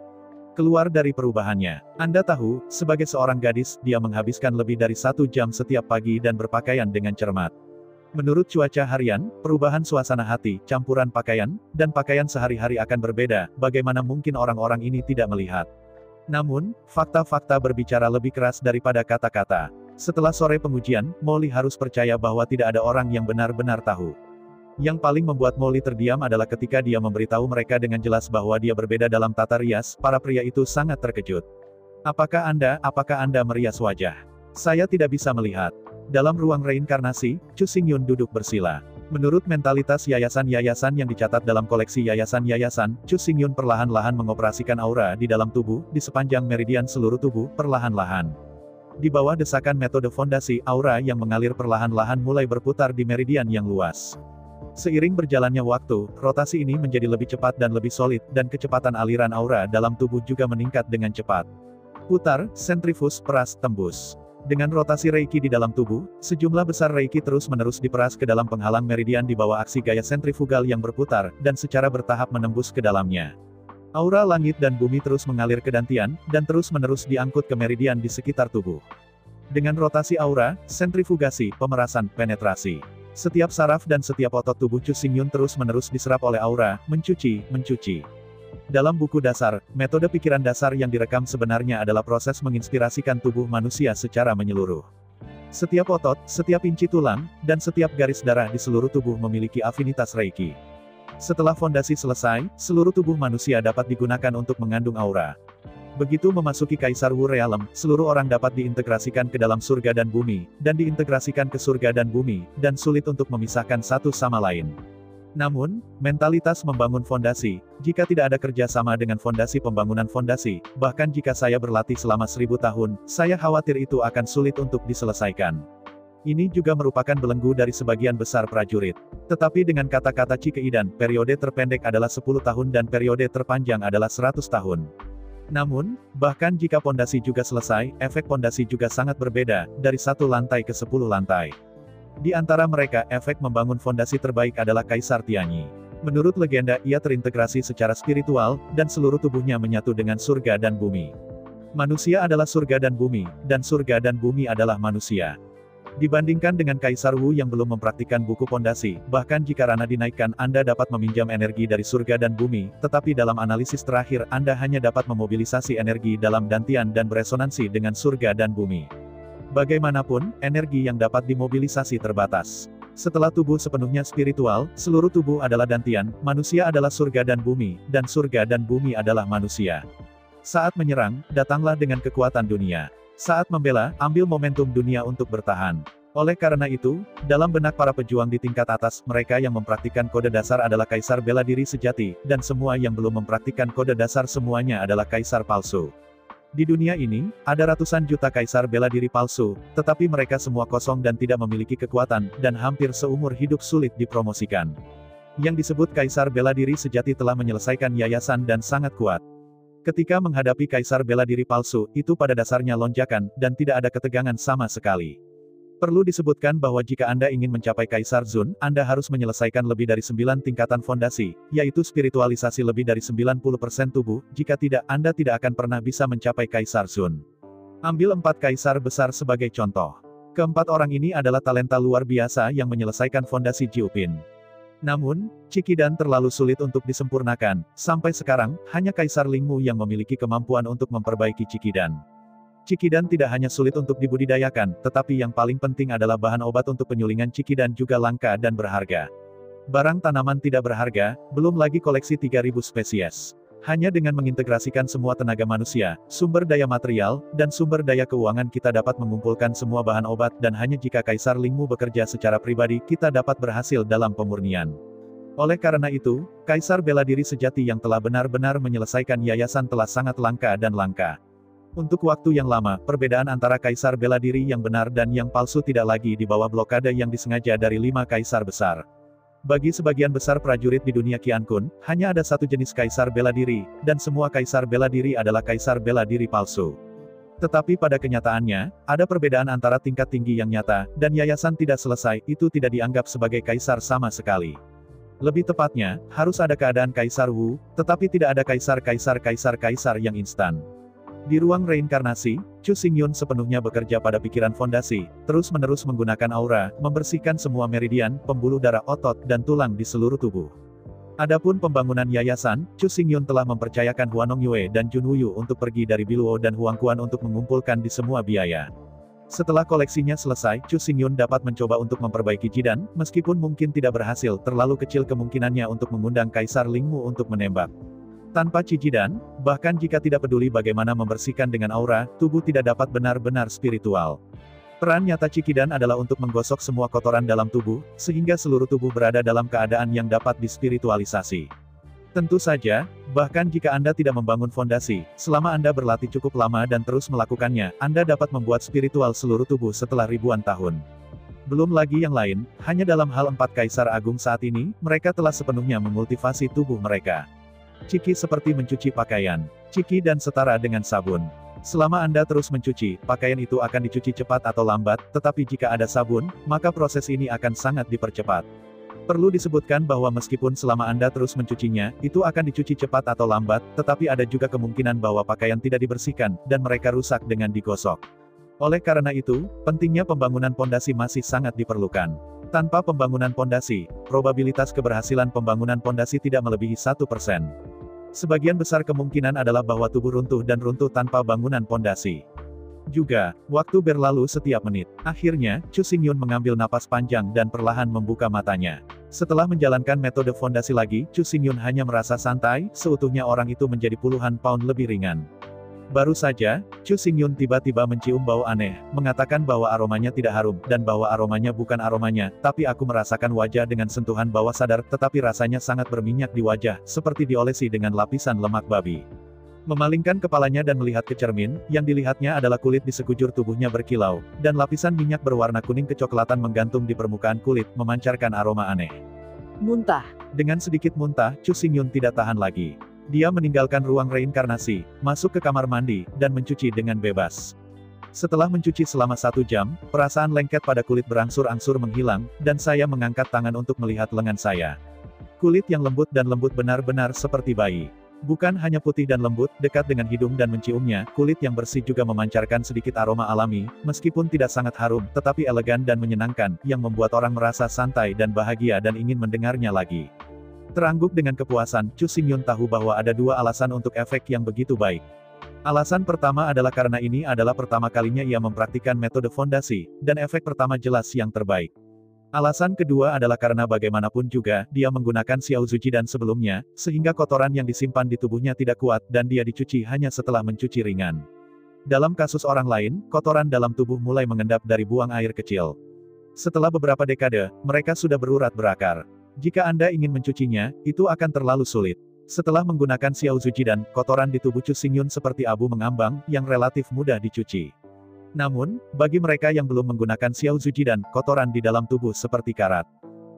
Keluar dari perubahannya. Anda tahu, sebagai seorang gadis, dia menghabiskan lebih dari 1 jam setiap pagi dan berpakaian dengan cermat. Menurut cuaca harian, perubahan suasana hati, campuran pakaian, dan pakaian sehari-hari akan berbeda, bagaimana mungkin orang-orang ini tidak melihat? Namun, fakta-fakta berbicara lebih keras daripada kata-kata. Setelah sore pengujian, Molly harus percaya bahwa tidak ada orang yang benar-benar tahu. Yang paling membuat Molly terdiam adalah ketika dia memberitahu mereka dengan jelas bahwa dia berbeda dalam tata rias, para pria itu sangat terkejut. Apakah Anda merias wajah? Saya tidak bisa melihat. Dalam ruang reinkarnasi, Chu Xingyun duduk bersila. Menurut mentalitas yayasan-yayasan yang dicatat dalam koleksi yayasan-yayasan, Chu Xingyun perlahan-lahan mengoperasikan aura di dalam tubuh, di sepanjang meridian seluruh tubuh, perlahan-lahan. Di bawah desakan metode fondasi, aura yang mengalir perlahan-lahan mulai berputar di meridian yang luas. Seiring berjalannya waktu, rotasi ini menjadi lebih cepat dan lebih solid, dan kecepatan aliran aura dalam tubuh juga meningkat dengan cepat. Putar, sentrifus, peras, tembus. Dengan rotasi Reiki di dalam tubuh, sejumlah besar Reiki terus-menerus diperas ke dalam penghalang meridian di bawah aksi gaya sentrifugal yang berputar, dan secara bertahap menembus ke dalamnya. Aura langit dan bumi terus mengalir ke dantian, dan terus-menerus diangkut ke meridian di sekitar tubuh. Dengan rotasi aura, sentrifugasi, pemerasan, penetrasi. Setiap saraf dan setiap otot tubuh Chu Xingyun terus-menerus diserap oleh aura, mencuci. Dalam buku dasar, metode pikiran dasar yang direkam sebenarnya adalah proses menginspirasikan tubuh manusia secara menyeluruh. Setiap otot, setiap inci tulang, dan setiap garis darah di seluruh tubuh memiliki afinitas Reiki. Setelah fondasi selesai, seluruh tubuh manusia dapat digunakan untuk mengandung aura. Begitu memasuki Kaisar Wu Realm, seluruh orang dapat diintegrasikan ke dalam surga dan bumi, dan diintegrasikan ke surga dan bumi, dan sulit untuk memisahkan satu sama lain. Namun, mentalitas membangun fondasi, jika tidak ada kerjasama dengan fondasi pembangunan fondasi, bahkan jika saya berlatih selama 1000 tahun, saya khawatir itu akan sulit untuk diselesaikan. Ini juga merupakan belenggu dari sebagian besar prajurit. Tetapi dengan kata-kata Chi Keidan, periode terpendek adalah 10 tahun dan periode terpanjang adalah 100 tahun. Namun, bahkan jika fondasi juga selesai, efek fondasi juga sangat berbeda, dari 1 lantai ke 10 lantai. Di antara mereka, efek membangun fondasi terbaik adalah Kaisar Tianyi. Menurut legenda, ia terintegrasi secara spiritual, dan seluruh tubuhnya menyatu dengan surga dan bumi. Manusia adalah surga dan bumi, dan surga dan bumi adalah manusia. Dibandingkan dengan Kaisar Wu yang belum mempraktikkan buku fondasi, bahkan jika Rana dinaikkan, Anda dapat meminjam energi dari surga dan bumi, tetapi dalam analisis terakhir, Anda hanya dapat memobilisasi energi dalam dantian dan beresonansi dengan surga dan bumi. Bagaimanapun, energi yang dapat dimobilisasi terbatas. Setelah tubuh sepenuhnya spiritual, seluruh tubuh adalah dantian, manusia adalah surga dan bumi, dan surga dan bumi adalah manusia. Saat menyerang, datanglah dengan kekuatan dunia. Saat membela, ambil momentum dunia untuk bertahan. Oleh karena itu, dalam benak para pejuang di tingkat atas, mereka yang mempraktikkan kode dasar adalah kaisar bela diri sejati, dan semua yang belum mempraktikkan kode dasar semuanya adalah kaisar palsu. Di dunia ini, ada ratusan juta kaisar bela diri palsu, tetapi mereka semua kosong dan tidak memiliki kekuatan, dan hampir seumur hidup sulit dipromosikan. Yang disebut kaisar bela diri sejati telah menyelesaikan yayasan dan sangat kuat. Ketika menghadapi kaisar bela diri palsu, itu pada dasarnya lonjakan, dan tidak ada ketegangan sama sekali. Perlu disebutkan bahwa jika Anda ingin mencapai Kaisar Zun, Anda harus menyelesaikan lebih dari 9 tingkatan fondasi, yaitu spiritualisasi lebih dari 90% tubuh, jika tidak, Anda tidak akan pernah bisa mencapai Kaisar Zun. Ambil 4 kaisar besar sebagai contoh. Keempat orang ini adalah talenta luar biasa yang menyelesaikan fondasi Jiupin. Namun, Cikidan terlalu sulit untuk disempurnakan, sampai sekarang, hanya Kaisar Lingmu yang memiliki kemampuan untuk memperbaiki Cikidan. Cikidan tidak hanya sulit untuk dibudidayakan, tetapi yang paling penting adalah bahan obat untuk penyulingan Cikidan juga langka dan berharga. Barang tanaman tidak berharga, belum lagi koleksi 3000 spesies. Hanya dengan mengintegrasikan semua tenaga manusia, sumber daya material, dan sumber daya keuangan kita dapat mengumpulkan semua bahan obat dan hanya jika Kaisar Lingmu bekerja secara pribadi, kita dapat berhasil dalam pemurnian. Oleh karena itu, Kaisar bela diri sejati yang telah benar-benar menyelesaikan yayasan telah sangat langka dan langka. Untuk waktu yang lama, perbedaan antara kaisar bela diri yang benar dan yang palsu tidak lagi di bawah blokade yang disengaja dari 5 kaisar besar. Bagi sebagian besar prajurit di dunia Qiankun, hanya ada satu jenis kaisar bela diri, dan semua kaisar bela diri adalah kaisar bela diri palsu. Tetapi pada kenyataannya, ada perbedaan antara tingkat tinggi yang nyata, dan yayasan tidak selesai, itu tidak dianggap sebagai kaisar sama sekali. Lebih tepatnya, harus ada keadaan kaisar Wu, tetapi tidak ada kaisar yang instan. Di ruang reinkarnasi, Chu Xingyun sepenuhnya bekerja pada pikiran fondasi, terus-menerus menggunakan aura, membersihkan semua meridian, pembuluh darah otot, dan tulang di seluruh tubuh. Adapun pembangunan yayasan, Chu Xingyun telah mempercayakan Huanong Yue dan Jun Wuyu untuk pergi dari Biluo dan Huangquan untuk mengumpulkan di semua biaya. Setelah koleksinya selesai, Chu Xingyun dapat mencoba untuk memperbaiki Jidan, meskipun mungkin tidak berhasil, terlalu kecil kemungkinannya untuk mengundang Kaisar Lingmu untuk menembak. Tanpa Cijidan, bahkan jika tidak peduli bagaimana membersihkan dengan aura, tubuh tidak dapat benar-benar spiritual. Peran nyata Cikidan adalah untuk menggosok semua kotoran dalam tubuh, sehingga seluruh tubuh berada dalam keadaan yang dapat dispiritualisasi. Tentu saja, bahkan jika Anda tidak membangun fondasi, selama Anda berlatih cukup lama dan terus melakukannya, Anda dapat membuat spiritual seluruh tubuh setelah ribuan tahun. Belum lagi yang lain, hanya dalam hal 4 kaisar agung saat ini, mereka telah sepenuhnya memultivasi tubuh mereka. Ciki seperti mencuci pakaian. Ciki dan setara dengan sabun. Selama Anda terus mencuci, pakaian itu akan dicuci cepat atau lambat, tetapi jika ada sabun, maka proses ini akan sangat dipercepat. Perlu disebutkan bahwa meskipun selama Anda terus mencucinya, itu akan dicuci cepat atau lambat, tetapi ada juga kemungkinan bahwa pakaian tidak dibersihkan, dan mereka rusak dengan digosok. Oleh karena itu, pentingnya pembangunan pondasi masih sangat diperlukan. Tanpa pembangunan pondasi, probabilitas keberhasilan pembangunan pondasi tidak melebihi 1%. Sebagian besar kemungkinan adalah bahwa tubuh runtuh dan runtuh tanpa bangunan pondasi. Juga, waktu berlalu setiap menit. Akhirnya, Chu Xingyun mengambil napas panjang dan perlahan membuka matanya. Setelah menjalankan metode fondasi lagi, Chu Xingyun hanya merasa santai, seutuhnya orang itu menjadi puluhan pound lebih ringan. Baru saja, Chu Xingyun tiba-tiba mencium bau aneh, mengatakan bahwa aromanya tidak harum, dan bahwa aromanya bukan aromanya, tapi aku merasakan wajah dengan sentuhan bawah sadar, tetapi rasanya sangat berminyak di wajah, seperti diolesi dengan lapisan lemak babi. Memalingkan kepalanya dan melihat ke cermin, yang dilihatnya adalah kulit di sekujur tubuhnya berkilau, dan lapisan minyak berwarna kuning kecoklatan menggantung di permukaan kulit, memancarkan aroma aneh. Muntah. Dengan sedikit muntah, Chu Xingyun tidak tahan lagi. Dia meninggalkan ruang reinkarnasi, masuk ke kamar mandi, dan mencuci dengan bebas. Setelah mencuci selama 1 jam, perasaan lengket pada kulit berangsur-angsur menghilang, dan saya mengangkat tangan untuk melihat lengan saya. Kulit yang lembut dan lembut benar-benar seperti bayi. Bukan hanya putih dan lembut, dekat dengan hidung dan menciumnya, kulit yang bersih juga memancarkan sedikit aroma alami, meskipun tidak sangat harum, tetapi elegan dan menyenangkan, yang membuat orang merasa santai dan bahagia dan ingin mendengarnya lagi. Terangguk dengan kepuasan, Chu Xingyun tahu bahwa ada 2 alasan untuk efek yang begitu baik. Alasan pertama adalah karena ini adalah pertama kalinya ia mempraktikkan metode fondasi, dan efek pertama jelas yang terbaik. Alasan kedua adalah karena bagaimanapun juga, dia menggunakan Xiao Zujidan sebelumnya, sehingga kotoran yang disimpan di tubuhnya tidak kuat dan dia dicuci hanya setelah mencuci ringan. Dalam kasus orang lain, kotoran dalam tubuh mulai mengendap dari buang air kecil. Setelah beberapa dekade, mereka sudah berurat berakar. Jika Anda ingin mencucinya, itu akan terlalu sulit. Setelah menggunakan Xiao Zujidan, kotoran di tubuh Chu Xingyun seperti abu mengambang, yang relatif mudah dicuci. Namun, bagi mereka yang belum menggunakan Xiao Zujidan, kotoran di dalam tubuh seperti karat.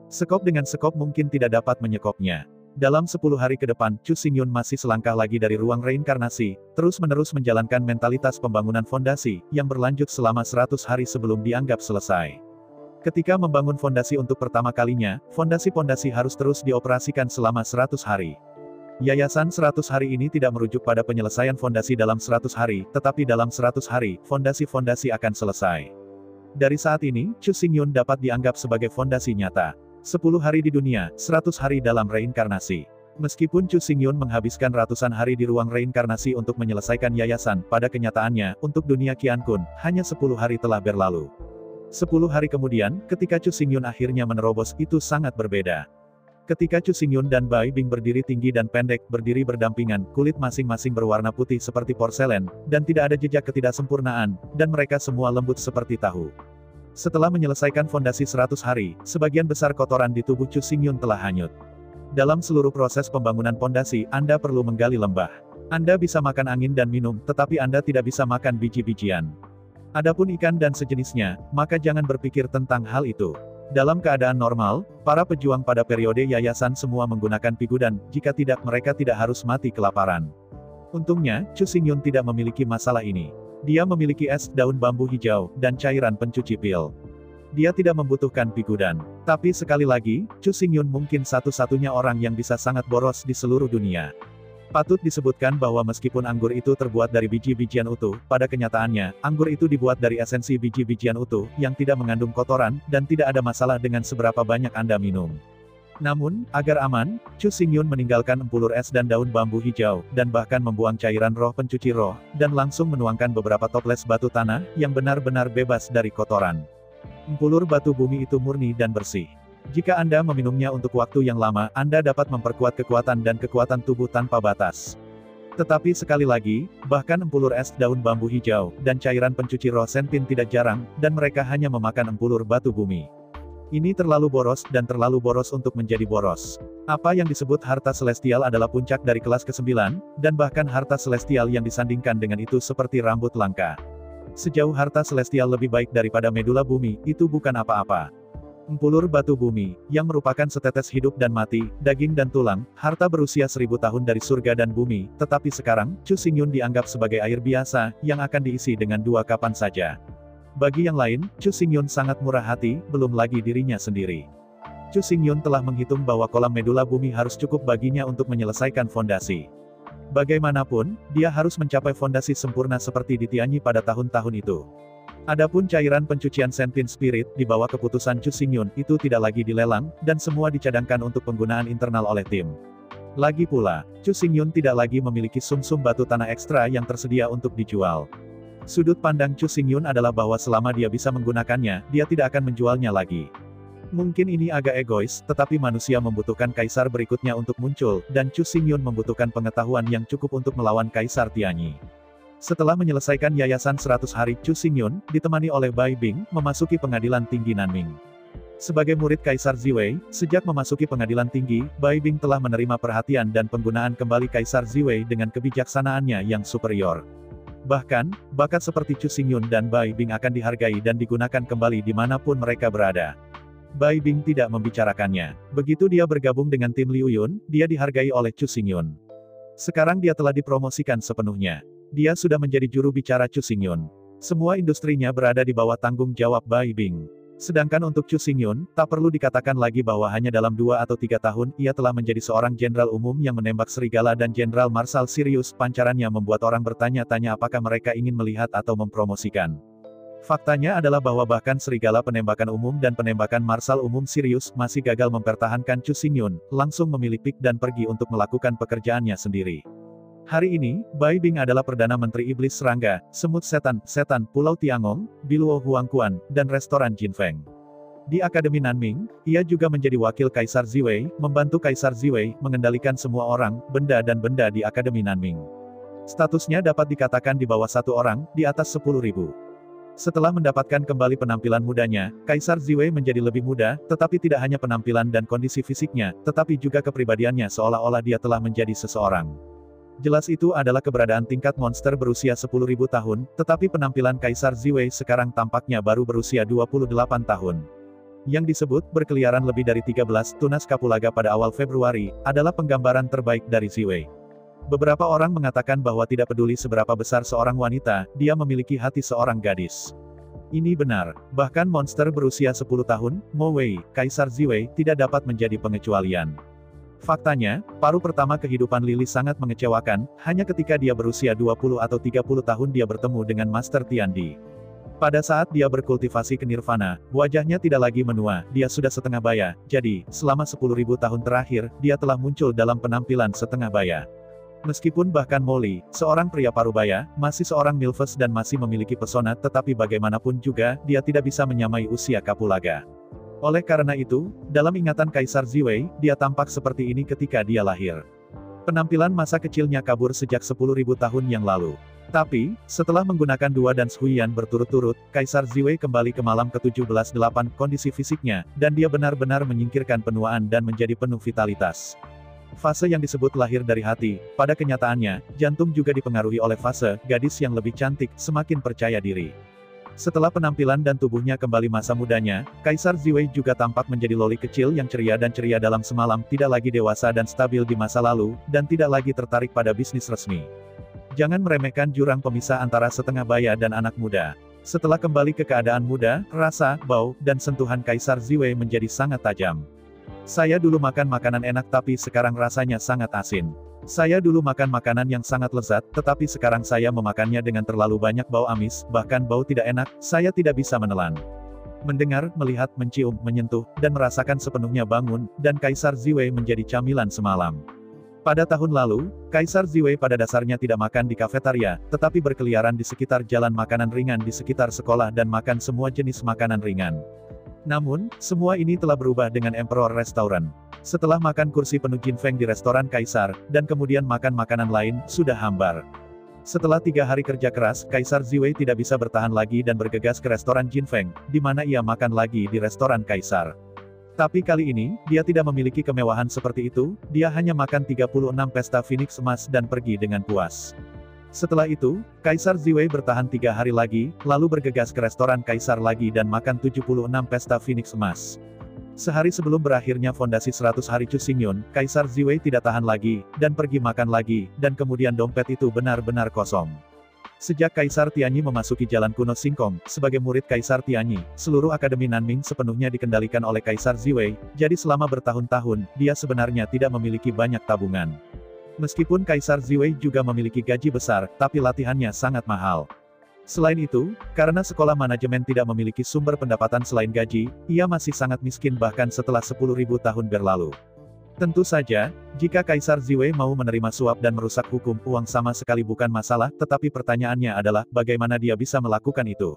Sekop dengan sekop mungkin tidak dapat menyekopnya. Dalam 10 hari ke depan, Chu Xingyun masih selangkah lagi dari ruang reinkarnasi, terus-menerus menjalankan mentalitas pembangunan fondasi, yang berlanjut selama 100 hari sebelum dianggap selesai. Ketika membangun fondasi untuk pertama kalinya, fondasi-fondasi harus terus dioperasikan selama 100 hari. Yayasan 100 hari ini tidak merujuk pada penyelesaian fondasi dalam 100 hari, tetapi dalam 100 hari, fondasi-fondasi akan selesai. Dari saat ini, Chu Xingyun dapat dianggap sebagai fondasi nyata. 10 hari di dunia, 100 hari dalam reinkarnasi. Meskipun Chu Xingyun menghabiskan ratusan hari di ruang reinkarnasi untuk menyelesaikan yayasan, pada kenyataannya, untuk dunia Qiankun, hanya 10 hari telah berlalu. 10 hari kemudian, ketika Chu Xingyun akhirnya menerobos, itu sangat berbeda. Ketika Chu Xingyun dan Bai Bing berdiri tinggi dan pendek, berdiri berdampingan, kulit masing-masing berwarna putih seperti porselen, dan tidak ada jejak ketidaksempurnaan, dan mereka semua lembut seperti tahu. Setelah menyelesaikan fondasi 100 hari, sebagian besar kotoran di tubuh Chu Xingyun telah hanyut. Dalam seluruh proses pembangunan fondasi, Anda perlu menggali lembah. Anda bisa makan angin dan minum, tetapi Anda tidak bisa makan biji-bijian. Adapun ikan dan sejenisnya, maka jangan berpikir tentang hal itu. Dalam keadaan normal, para pejuang pada periode yayasan semua menggunakan pigudan, jika tidak mereka tidak harus mati kelaparan. Untungnya, Chu Xingyun tidak memiliki masalah ini. Dia memiliki es daun bambu hijau, dan cairan pencuci pil. Dia tidak membutuhkan pigudan. Tapi sekali lagi, Chu Xingyun mungkin satu-satunya orang yang bisa sangat boros di seluruh dunia. Patut disebutkan bahwa meskipun anggur itu terbuat dari biji-bijian utuh, pada kenyataannya, anggur itu dibuat dari esensi biji-bijian utuh, yang tidak mengandung kotoran, dan tidak ada masalah dengan seberapa banyak Anda minum. Namun, agar aman, Chu Xingyun meninggalkan empulur es dan daun bambu hijau, dan bahkan membuang cairan roh pencuci roh, dan langsung menuangkan beberapa toples batu tanah, yang benar-benar bebas dari kotoran. Empulur batu bumi itu murni dan bersih. Jika Anda meminumnya untuk waktu yang lama, Anda dapat memperkuat kekuatan dan kekuatan tubuh tanpa batas. Tetapi sekali lagi, bahkan empulur es daun bambu hijau, dan cairan pencuci roh senpin tidak jarang, dan mereka hanya memakan empulur batu bumi. Ini terlalu boros, dan terlalu boros untuk menjadi boros. Apa yang disebut harta celestial adalah puncak dari kelas ke-9, dan bahkan harta celestial yang disandingkan dengan itu seperti rambut langka. Sejauh harta celestial lebih baik daripada medula bumi, itu bukan apa-apa. Empulur batu bumi, yang merupakan setetes hidup dan mati, daging dan tulang, harta berusia 1000 tahun dari surga dan bumi, tetapi sekarang, Chu Xingyun dianggap sebagai air biasa, yang akan diisi dengan 2 kapan saja. Bagi yang lain, Chu Xingyun sangat murah hati, belum lagi dirinya sendiri. Chu Xingyun telah menghitung bahwa kolam medula bumi harus cukup baginya untuk menyelesaikan fondasi. Bagaimanapun, dia harus mencapai fondasi sempurna seperti di Tianyi pada tahun-tahun itu. Adapun cairan pencucian senpin spirit, di bawah keputusan Chu Xingyun, itu tidak lagi dilelang, dan semua dicadangkan untuk penggunaan internal oleh tim. Lagi pula, Chu Xingyun tidak lagi memiliki sumsum batu tanah ekstra yang tersedia untuk dijual. Sudut pandang Chu Xingyun adalah bahwa selama dia bisa menggunakannya, dia tidak akan menjualnya lagi. Mungkin ini agak egois, tetapi manusia membutuhkan kaisar berikutnya untuk muncul, dan Chu Xingyun membutuhkan pengetahuan yang cukup untuk melawan Kaisar Tianyi. Setelah menyelesaikan yayasan 100 hari, Chu Xingyun, ditemani oleh Bai Bing, memasuki pengadilan tinggi Nanming. Sebagai murid Kaisar Ziwei, sejak memasuki pengadilan tinggi, Bai Bing telah menerima perhatian dan penggunaan kembali Kaisar Ziwei dengan kebijaksanaannya yang superior. Bahkan, bakat seperti Chu Xingyun dan Bai Bing akan dihargai dan digunakan kembali dimanapun mereka berada. Bai Bing tidak membicarakannya. Begitu dia bergabung dengan tim Liu Yun, dia dihargai oleh Chu Xingyun. Sekarang dia telah dipromosikan sepenuhnya. Dia sudah menjadi juru bicara Chu Xingyun. Semua industrinya berada di bawah tanggung jawab Bai Bing. Sedangkan untuk Chu Xingyun, tak perlu dikatakan lagi bahwa hanya dalam 2 atau 3 tahun, ia telah menjadi seorang jenderal umum yang menembak serigala dan Jenderal Marshal Sirius. Pancarannya membuat orang bertanya-tanya apakah mereka ingin melihat atau mempromosikan. Faktanya adalah bahwa bahkan serigala penembakan umum dan penembakan Marshal umum Sirius masih gagal mempertahankan Chu Xingyun, langsung memilih pik dan pergi untuk melakukan pekerjaannya sendiri. Hari ini, Bai Bing adalah Perdana Menteri Iblis Serangga, Semut Setan, Pulau Tiangong, Biluo Huangquan, dan Restoran Jinfeng. Di Akademi Nanming, ia juga menjadi wakil Kaisar Ziwei, membantu Kaisar Ziwei mengendalikan semua orang, benda dan benda di Akademi Nanming. Statusnya dapat dikatakan di bawah 1 orang, di atas 10.000. Setelah mendapatkan kembali penampilan mudanya, Kaisar Ziwei menjadi lebih muda, tetapi tidak hanya penampilan dan kondisi fisiknya, tetapi juga kepribadiannya seolah-olah dia telah menjadi seseorang. Jelas itu adalah keberadaan tingkat monster berusia 10.000 tahun, tetapi penampilan Kaisar Ziwei sekarang tampaknya baru berusia 28 tahun. Yang disebut berkeliaran lebih dari 13 tunas kapulaga pada awal Februari, adalah penggambaran terbaik dari Ziwei. Beberapa orang mengatakan bahwa tidak peduli seberapa besar seorang wanita, dia memiliki hati seorang gadis. Ini benar, bahkan monster berusia 10 tahun, Mo Wei, Kaisar Ziwei, tidak dapat menjadi pengecualian. Faktanya, paruh pertama kehidupan Lily sangat mengecewakan, hanya ketika dia berusia 20 atau 30 tahun dia bertemu dengan Master Tiandi. Pada saat dia berkultivasi ke Nirvana, wajahnya tidak lagi menua, dia sudah setengah baya, jadi, selama 10.000 tahun terakhir, dia telah muncul dalam penampilan setengah baya. Meskipun bahkan Molly, seorang pria parubaya, masih seorang milfes dan masih memiliki pesona tetapi bagaimanapun juga, dia tidak bisa menyamai usia kapulaga. Oleh karena itu, dalam ingatan Kaisar Ziwei, dia tampak seperti ini ketika dia lahir. Penampilan masa kecilnya kabur sejak 10.000 tahun yang lalu. Tapi, setelah menggunakan dua dan Huiyan berturut-turut, Kaisar Ziwei kembali ke malam ke-17-8 kondisi fisiknya, dan dia benar-benar menyingkirkan penuaan dan menjadi penuh vitalitas. Fase yang disebut lahir dari hati, pada kenyataannya, jantung juga dipengaruhi oleh fase, gadis yang lebih cantik, semakin percaya diri. Setelah penampilan dan tubuhnya kembali masa mudanya, Kaisar Ziwei juga tampak menjadi loli kecil yang ceria dan ceria dalam semalam, tidak lagi dewasa dan stabil di masa lalu, dan tidak lagi tertarik pada bisnis resmi. Jangan meremehkan jurang pemisah antara setengah baya dan anak muda. Setelah kembali ke keadaan muda, rasa, bau, dan sentuhan Kaisar Ziwei menjadi sangat tajam. Saya dulu makan makanan enak tapi sekarang rasanya sangat asin. Saya dulu makan makanan yang sangat lezat, tetapi sekarang saya memakannya dengan terlalu banyak bau amis, bahkan bau tidak enak, saya tidak bisa menelan. Mendengar, melihat, mencium, menyentuh, dan merasakan sepenuhnya bangun, dan Kaisar Ziwei menjadi camilan semalam. Pada tahun lalu, Kaisar Ziwei pada dasarnya tidak makan di kafetaria, tetapi berkeliaran di sekitar jalan makanan ringan di sekitar sekolah dan makan semua jenis makanan ringan. Namun, semua ini telah berubah dengan Emperor Restaurant. Setelah makan kursi penuh jinfeng di restoran Kaisar, dan kemudian makan makanan lain, sudah hambar. Setelah 3 hari kerja keras, Kaisar Ziwei tidak bisa bertahan lagi dan bergegas ke restoran jinfeng, di mana ia makan lagi di restoran Kaisar. Tapi kali ini, dia tidak memiliki kemewahan seperti itu, dia hanya makan 36 pesta Phoenix emas dan pergi dengan puas. Setelah itu, Kaisar Ziwei bertahan 3 hari lagi, lalu bergegas ke restoran Kaisar lagi dan makan 76 pesta Phoenix emas. Sehari sebelum berakhirnya fondasi 100 hari Chu Xingyun, Kaisar Ziwei tidak tahan lagi, dan pergi makan lagi, dan kemudian dompet itu benar-benar kosong. Sejak Kaisar Tianyi memasuki jalan kuno Singkong, sebagai murid Kaisar Tianyi, seluruh Akademi Nanming sepenuhnya dikendalikan oleh Kaisar Ziwei, jadi selama bertahun-tahun, dia sebenarnya tidak memiliki banyak tabungan. Meskipun Kaisar Ziwei juga memiliki gaji besar, tapi latihannya sangat mahal. Selain itu, karena sekolah manajemen tidak memiliki sumber pendapatan selain gaji, ia masih sangat miskin bahkan setelah 10.000 tahun berlalu. Tentu saja, jika Kaisar Ziwei mau menerima suap dan merusak hukum, uang sama sekali bukan masalah, tetapi pertanyaannya adalah, bagaimana dia bisa melakukan itu?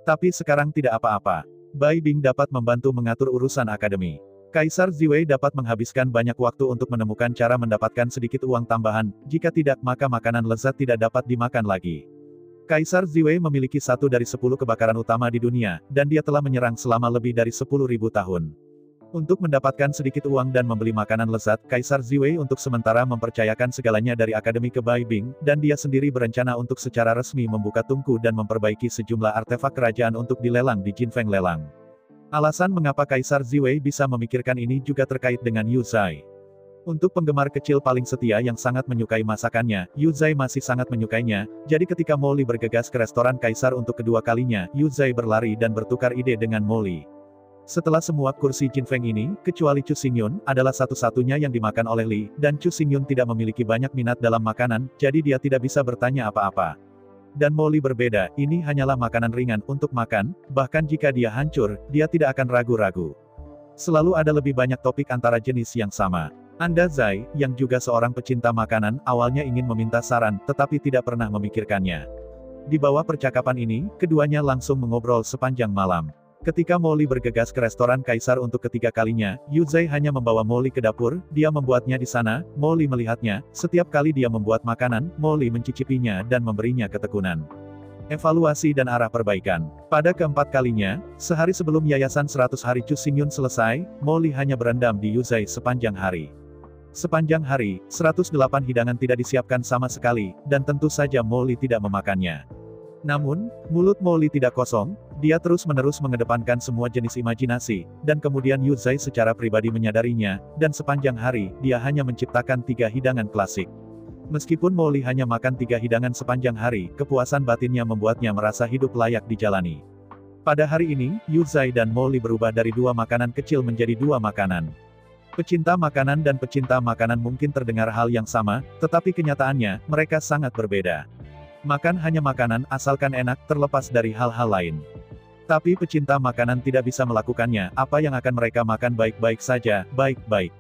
Tapi sekarang tidak apa-apa. Bai Bing dapat membantu mengatur urusan akademi. Kaisar Ziwei dapat menghabiskan banyak waktu untuk menemukan cara mendapatkan sedikit uang tambahan, jika tidak maka makanan lezat tidak dapat dimakan lagi. Kaisar Ziwei memiliki 1 dari 10 kebakaran utama di dunia, dan dia telah menyerang selama lebih dari 10.000 tahun. Untuk mendapatkan sedikit uang dan membeli makanan lezat, Kaisar Ziwei untuk sementara mempercayakan segalanya dari akademi ke Bai Bing, dan dia sendiri berencana untuk secara resmi membuka tungku dan memperbaiki sejumlah artefak kerajaan untuk dilelang di Jinfeng Lelang. Alasan mengapa Kaisar Ziwei bisa memikirkan ini juga terkait dengan Yu Zai. Untuk penggemar kecil paling setia yang sangat menyukai masakannya, Yu Zai masih sangat menyukainya, jadi ketika Molly bergegas ke restoran Kaisar untuk kedua kalinya, Yu Zai berlari dan bertukar ide dengan Molly. Setelah semua kursi Jinfeng ini, kecuali Chu Xingyun, adalah satu-satunya yang dimakan oleh Li, dan Chu Xingyun tidak memiliki banyak minat dalam makanan, jadi dia tidak bisa bertanya apa-apa. Dan Molly berbeda, ini hanyalah makanan ringan untuk makan, bahkan jika dia hancur, dia tidak akan ragu-ragu. Selalu ada lebih banyak topik antara jenis yang sama. Anda Zai, yang juga seorang pecinta makanan, awalnya ingin meminta saran, tetapi tidak pernah memikirkannya. Di bawah percakapan ini, keduanya langsung mengobrol sepanjang malam. Ketika Molly bergegas ke restoran kaisar untuk ketiga kalinya, Yuzai hanya membawa Molly ke dapur, dia membuatnya di sana, Molly melihatnya, setiap kali dia membuat makanan, Molly mencicipinya dan memberinya ketekunan. Evaluasi dan arah perbaikan. Pada keempat kalinya, sehari sebelum yayasan 100 hari Chu Xingyun selesai, Molly hanya berendam di Yuzai sepanjang hari. Sepanjang hari, 108 hidangan tidak disiapkan sama sekali, dan tentu saja Molly tidak memakannya. Namun, mulut Molly tidak kosong, dia terus-menerus mengedepankan semua jenis imajinasi, dan kemudian Yuzai secara pribadi menyadarinya, dan sepanjang hari, dia hanya menciptakan 3 hidangan klasik. Meskipun Molly hanya makan 3 hidangan sepanjang hari, kepuasan batinnya membuatnya merasa hidup layak dijalani. Pada hari ini, Yuzai dan Molly berubah dari 2 makanan kecil menjadi 2 makanan. Pecinta makanan dan pecinta makanan mungkin terdengar hal yang sama, tetapi kenyataannya, mereka sangat berbeda. Makan hanya makanan, asalkan enak, terlepas dari hal-hal lain. Tapi pecinta makanan tidak bisa melakukannya, apa yang akan mereka makan baik-baik saja, baik-baik.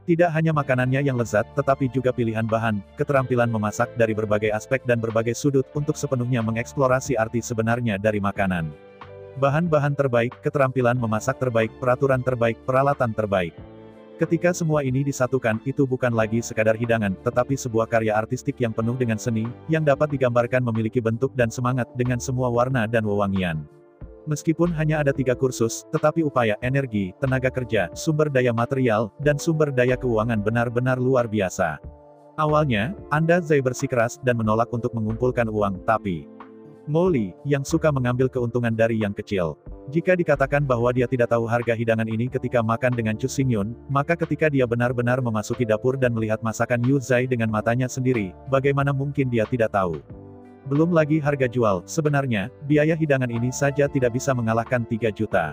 Tidak hanya makanannya yang lezat, tetapi juga pilihan bahan, keterampilan memasak dari berbagai aspek dan berbagai sudut, untuk sepenuhnya mengeksplorasi arti sebenarnya dari makanan. Bahan-bahan terbaik, keterampilan memasak terbaik, peraturan terbaik, peralatan terbaik. Ketika semua ini disatukan, itu bukan lagi sekadar hidangan, tetapi sebuah karya artistik yang penuh dengan seni, yang dapat digambarkan memiliki bentuk dan semangat, dengan semua warna dan wewangian. Meskipun hanya ada 3 kursus, tetapi upaya, energi, tenaga kerja, sumber daya material, dan sumber daya keuangan benar-benar luar biasa. Awalnya, Zai bersikeras dan menolak untuk mengumpulkan uang, tapi Molly, yang suka mengambil keuntungan dari yang kecil. Jika dikatakan bahwa dia tidak tahu harga hidangan ini ketika makan dengan Chu Xingyun, maka ketika dia benar-benar memasuki dapur dan melihat masakan Yuzai dengan matanya sendiri, bagaimana mungkin dia tidak tahu? Belum lagi harga jual, sebenarnya, biaya hidangan ini saja tidak bisa mengalahkan 3 juta.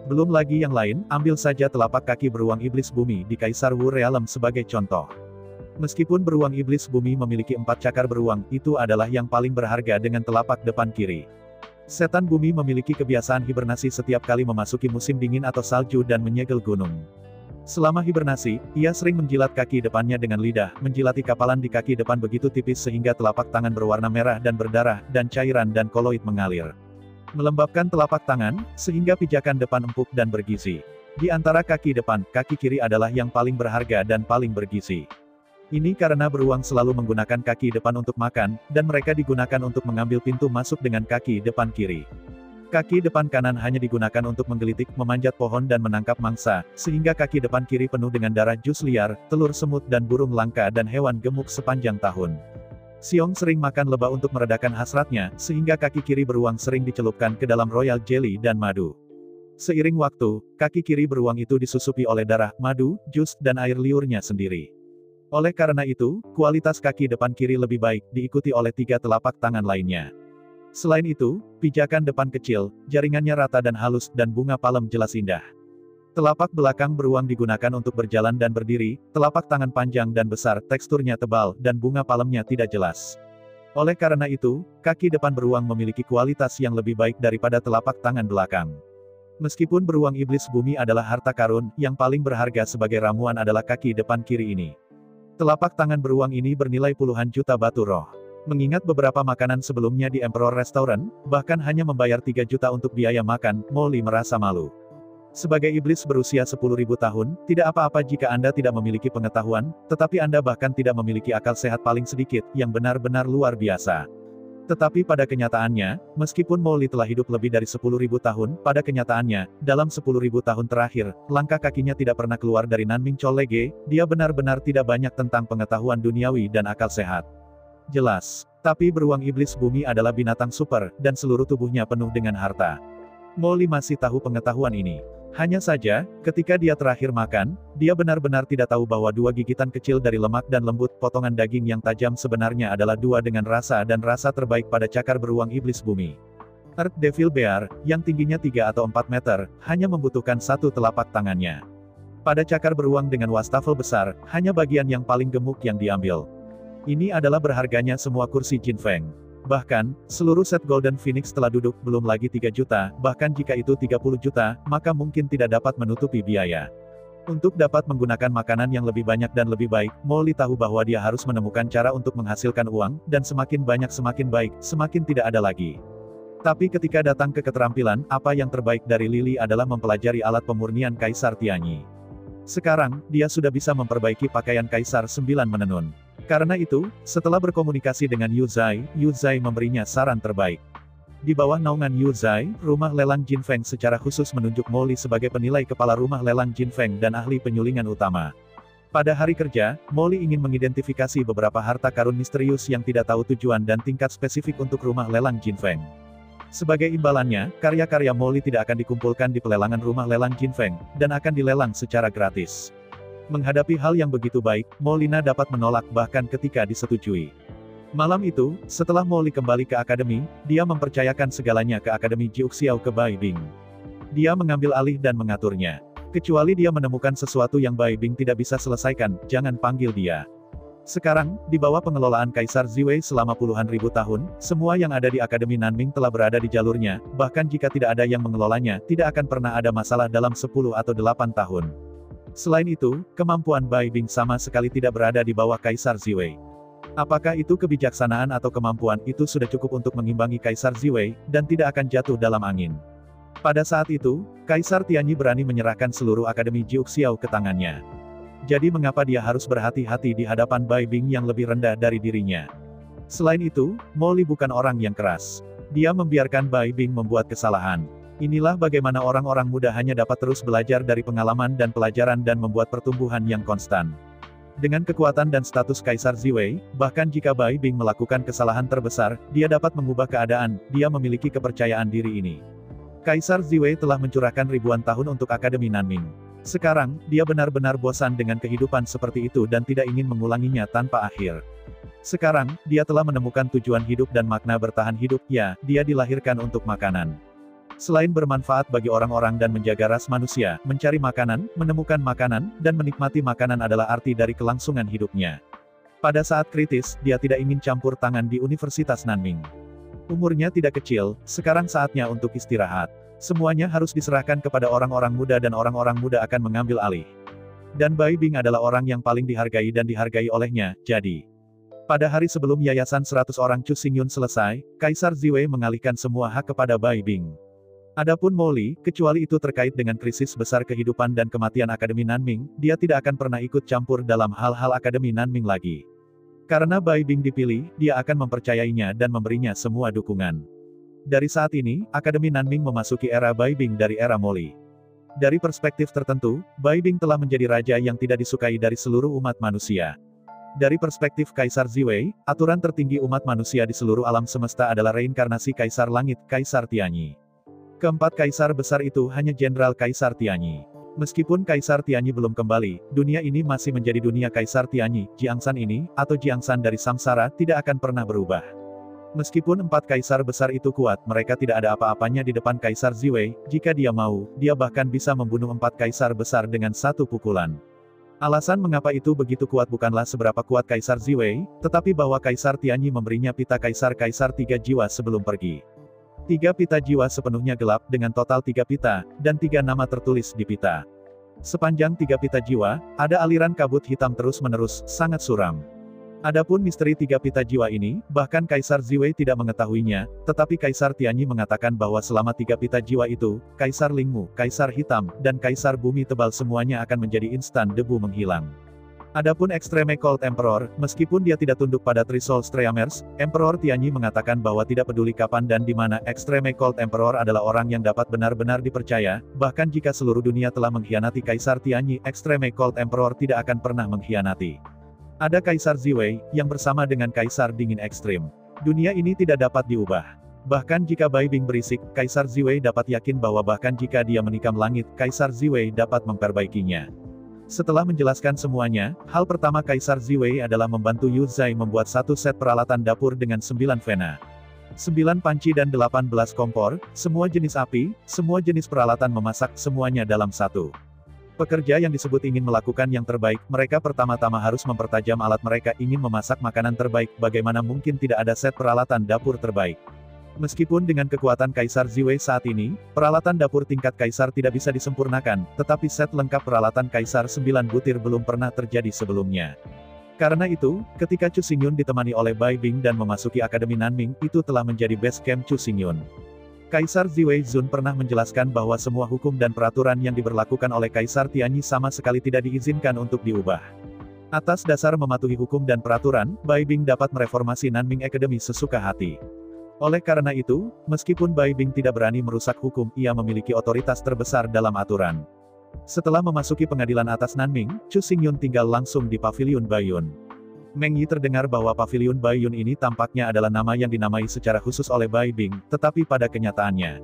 Belum lagi yang lain, ambil saja telapak kaki beruang iblis bumi di Kaisar Wu Realm sebagai contoh. Meskipun beruang iblis bumi memiliki 4 cakar beruang, itu adalah yang paling berharga dengan telapak depan kiri. Setan bumi memiliki kebiasaan hibernasi setiap kali memasuki musim dingin atau salju dan menyegel gunung. Selama hibernasi, ia sering menjilat kaki depannya dengan lidah, menjilati kapalan di kaki depan begitu tipis sehingga telapak tangan berwarna merah dan berdarah, dan cairan dan koloid mengalir. Melembabkan telapak tangan, sehingga pijakan depan empuk dan bergizi. Di antara kaki depan, kaki kiri adalah yang paling berharga dan paling bergizi. Ini karena beruang selalu menggunakan kaki depan untuk makan, dan mereka digunakan untuk mengambil pintu masuk dengan kaki depan kiri. Kaki depan kanan hanya digunakan untuk menggelitik, memanjat pohon dan menangkap mangsa, sehingga kaki depan kiri penuh dengan darah jus liar, telur semut dan burung langka dan hewan gemuk sepanjang tahun. Xiong sering makan lebah untuk meredakan hasratnya, sehingga kaki kiri beruang sering dicelupkan ke dalam royal jelly dan madu. Seiring waktu, kaki kiri beruang itu disusupi oleh darah, madu, jus, dan air liurnya sendiri. Oleh karena itu, kualitas kaki depan kiri lebih baik, diikuti oleh 3 telapak tangan lainnya. Selain itu, pijakan depan kecil, jaringannya rata dan halus, dan bunga palem jelas indah. Telapak belakang beruang digunakan untuk berjalan dan berdiri, telapak tangan panjang dan besar, teksturnya tebal, dan bunga palemnya tidak jelas. Oleh karena itu, kaki depan beruang memiliki kualitas yang lebih baik daripada telapak tangan belakang. Meskipun beruang iblis bumi adalah harta karun, yang paling berharga sebagai ramuan adalah kaki depan kiri ini. Telapak tangan beruang ini bernilai puluhan juta batu roh. Mengingat beberapa makanan sebelumnya di Emperor Restaurant, bahkan hanya membayar 3 juta untuk biaya makan, Molly merasa malu. Sebagai iblis berusia 10.000 tahun, tidak apa-apa jika Anda tidak memiliki pengetahuan, tetapi Anda bahkan tidak memiliki akal sehat paling sedikit, yang benar-benar luar biasa. Tetapi pada kenyataannya, meskipun Molly telah hidup lebih dari 10.000 tahun, pada kenyataannya, dalam 10.000 tahun terakhir, langkah kakinya tidak pernah keluar dari Nanming Cholege, dia benar-benar tidak banyak tentang pengetahuan duniawi dan akal sehat. Jelas. Tapi beruang iblis bumi adalah binatang super, dan seluruh tubuhnya penuh dengan harta. Molly masih tahu pengetahuan ini. Hanya saja, ketika dia terakhir makan, dia benar-benar tidak tahu bahwa 2 gigitan kecil dari lemak dan lembut, potongan daging yang tajam sebenarnya adalah 2 dengan rasa dan rasa terbaik pada cakar beruang iblis bumi. Earth Devil Bear, yang tingginya 3 atau 4 meter, hanya membutuhkan 1 telapak tangannya. Pada cakar beruang dengan wastafel besar, hanya bagian yang paling gemuk yang diambil. Ini adalah berharganya semua kursi Jin Feng. Bahkan, seluruh set Golden Phoenix telah duduk, belum lagi 3 juta, bahkan jika itu 30 juta, maka mungkin tidak dapat menutupi biaya. Untuk dapat menggunakan makanan yang lebih banyak dan lebih baik, Molly tahu bahwa dia harus menemukan cara untuk menghasilkan uang, dan semakin banyak semakin baik, semakin tidak ada lagi. Tapi ketika datang ke keterampilan, apa yang terbaik dari Lily adalah mempelajari alat pemurnian Kaisar Tianyi. Sekarang, dia sudah bisa memperbaiki pakaian Kaisar 9 menenun. Karena itu, setelah berkomunikasi dengan Yu Zai memberinya saran terbaik. Di bawah naungan Yu Zai, rumah lelang Jinfeng secara khusus menunjuk Molly sebagai penilai kepala rumah lelang Jinfeng dan ahli penyulingan utama. Pada hari kerja, Molly ingin mengidentifikasi beberapa harta karun misterius yang tidak tahu tujuan dan tingkat spesifik untuk rumah lelang Jinfeng. Sebagai imbalannya, karya-karya Molly tidak akan dikumpulkan di pelelangan rumah lelang Jinfeng, dan akan dilelang secara gratis. Menghadapi hal yang begitu baik, Molina dapat menolak bahkan ketika disetujui. Malam itu, setelah Molly kembali ke akademi, dia mempercayakan segalanya ke Akademi Jiuxiao ke Bai Bing. Dia mengambil alih dan mengaturnya. Kecuali dia menemukan sesuatu yang Bai Bing tidak bisa selesaikan, jangan panggil dia. Sekarang, di bawah pengelolaan Kaisar Ziwei selama puluhan ribu tahun, semua yang ada di Akademi Nanming telah berada di jalurnya, bahkan jika tidak ada yang mengelolanya, tidak akan pernah ada masalah dalam 10 atau 8 tahun. Selain itu, kemampuan Bai Bing sama sekali tidak berada di bawah Kaisar Ziwei. Apakah itu kebijaksanaan atau kemampuan itu sudah cukup untuk mengimbangi Kaisar Ziwei, dan tidak akan jatuh dalam angin. Pada saat itu, Kaisar Tianyi berani menyerahkan seluruh Akademi Jiuxiao ke tangannya. Jadi mengapa dia harus berhati-hati di hadapan Bai Bing yang lebih rendah dari dirinya? Selain itu, Molly bukan orang yang keras. Dia membiarkan Bai Bing membuat kesalahan. Inilah bagaimana orang-orang muda hanya dapat terus belajar dari pengalaman dan pelajaran dan membuat pertumbuhan yang konstan. Dengan kekuatan dan status Kaisar Ziwei, bahkan jika Bai Bing melakukan kesalahan terbesar, dia dapat mengubah keadaan, dia memiliki kepercayaan diri ini. Kaisar Ziwei telah mencurahkan ribuan tahun untuk Akademi Nanming. Sekarang, dia benar-benar bosan dengan kehidupan seperti itu dan tidak ingin mengulanginya tanpa akhir. Sekarang, dia telah menemukan tujuan hidup dan makna bertahan hidup, ya, dia dilahirkan untuk makanan. Selain bermanfaat bagi orang-orang dan menjaga ras manusia, mencari makanan, menemukan makanan, dan menikmati makanan adalah arti dari kelangsungan hidupnya. Pada saat kritis, dia tidak ingin campur tangan di Universitas Nanming. Umurnya tidak kecil, sekarang saatnya untuk istirahat. Semuanya harus diserahkan kepada orang-orang muda dan orang-orang muda akan mengambil alih. Dan Bai Bing adalah orang yang paling dihargai dan dihargai olehnya, jadi. Pada hari sebelum yayasan 100 orang Chu Xingyun selesai, Kaisar Ziwei mengalihkan semua hak kepada Bai Bing. Adapun Molly, kecuali itu terkait dengan krisis besar kehidupan dan kematian Akademi Nanming, dia tidak akan pernah ikut campur dalam hal-hal Akademi Nanming lagi. Karena Bai Bing dipilih, dia akan mempercayainya dan memberinya semua dukungan. Dari saat ini, Akademi Nanming memasuki era Bai Bing dari era Molly. Dari perspektif tertentu, Bai Bing telah menjadi raja yang tidak disukai dari seluruh umat manusia. Dari perspektif Kaisar Ziwei, aturan tertinggi umat manusia di seluruh alam semesta adalah reinkarnasi Kaisar Langit, Kaisar Tianyi. Keempat kaisar besar itu hanya Jenderal Kaisar Tianyi. Meskipun Kaisar Tianyi belum kembali, dunia ini masih menjadi dunia Kaisar Tianyi. Jiangsan ini, atau Jiangsan dari Samsara, tidak akan pernah berubah. Meskipun 4 kaisar besar itu kuat, mereka tidak ada apa-apanya di depan Kaisar Ziwei. Jika dia mau, dia bahkan bisa membunuh 4 kaisar besar dengan 1 pukulan. Alasan mengapa itu begitu kuat bukanlah seberapa kuat Kaisar Ziwei, tetapi bahwa Kaisar Tianyi memberinya pita Kaisar-Kaisar 3 jiwa sebelum pergi. 3 pita jiwa sepenuhnya gelap, dengan total 3 pita, dan 3 nama tertulis di pita. Sepanjang 3 pita jiwa, ada aliran kabut hitam terus-menerus, sangat suram. Adapun misteri 3 pita jiwa ini, bahkan Kaisar Ziwei tidak mengetahuinya, tetapi Kaisar Tianyi mengatakan bahwa selama 3 pita jiwa itu, Kaisar Lingmu, Kaisar Hitam, dan Kaisar Bumi Tebal semuanya akan menjadi instan debu menghilang. Adapun Extreme Cold Emperor, meskipun dia tidak tunduk pada Trisol Streamers, Emperor Tianyi mengatakan bahwa tidak peduli kapan dan di mana Extreme Cold Emperor adalah orang yang dapat benar-benar dipercaya, bahkan jika seluruh dunia telah mengkhianati Kaisar Tianyi, Extreme Cold Emperor tidak akan pernah mengkhianati. Ada Kaisar Ziwei, yang bersama dengan Kaisar Dingin Ekstrim. Dunia ini tidak dapat diubah. Bahkan jika Bai Bing berisik, Kaisar Ziwei dapat yakin bahwa bahkan jika dia menikam langit, Kaisar Ziwei dapat memperbaikinya. Setelah menjelaskan semuanya, hal pertama Kaisar Ziwei adalah membantu Yu Zai membuat 1 set peralatan dapur dengan 9 vena. 9 panci dan 18 kompor, semua jenis api, semua jenis peralatan memasak, semuanya dalam satu. Pekerja yang disebut ingin melakukan yang terbaik, mereka pertama-tama harus mempertajam alat mereka ingin memasak makanan terbaik, bagaimana mungkin tidak ada set peralatan dapur terbaik. Meskipun dengan kekuatan Kaisar Ziwei saat ini, peralatan dapur tingkat Kaisar tidak bisa disempurnakan, tetapi set lengkap peralatan Kaisar 9 butir belum pernah terjadi sebelumnya. Karena itu, ketika Chu Xingyun ditemani oleh Bai Bing dan memasuki Akademi Nanming, itu telah menjadi base camp Chu Xingyun. Kaisar Ziweizun pernah menjelaskan bahwa semua hukum dan peraturan yang diberlakukan oleh Kaisar Tianyi sama sekali tidak diizinkan untuk diubah. Atas dasar mematuhi hukum dan peraturan, Bai Bing dapat mereformasi Nanming Academy sesuka hati. Oleh karena itu, meskipun Bai Bing tidak berani merusak hukum, ia memiliki otoritas terbesar dalam aturan. Setelah memasuki pengadilan atas Nanming, Chu Xingyun tinggal langsung di Paviliun Baiyun. Meng Yi terdengar bahwa Paviliun Baiyun ini tampaknya adalah nama yang dinamai secara khusus oleh Bai Bing, tetapi pada kenyataannya,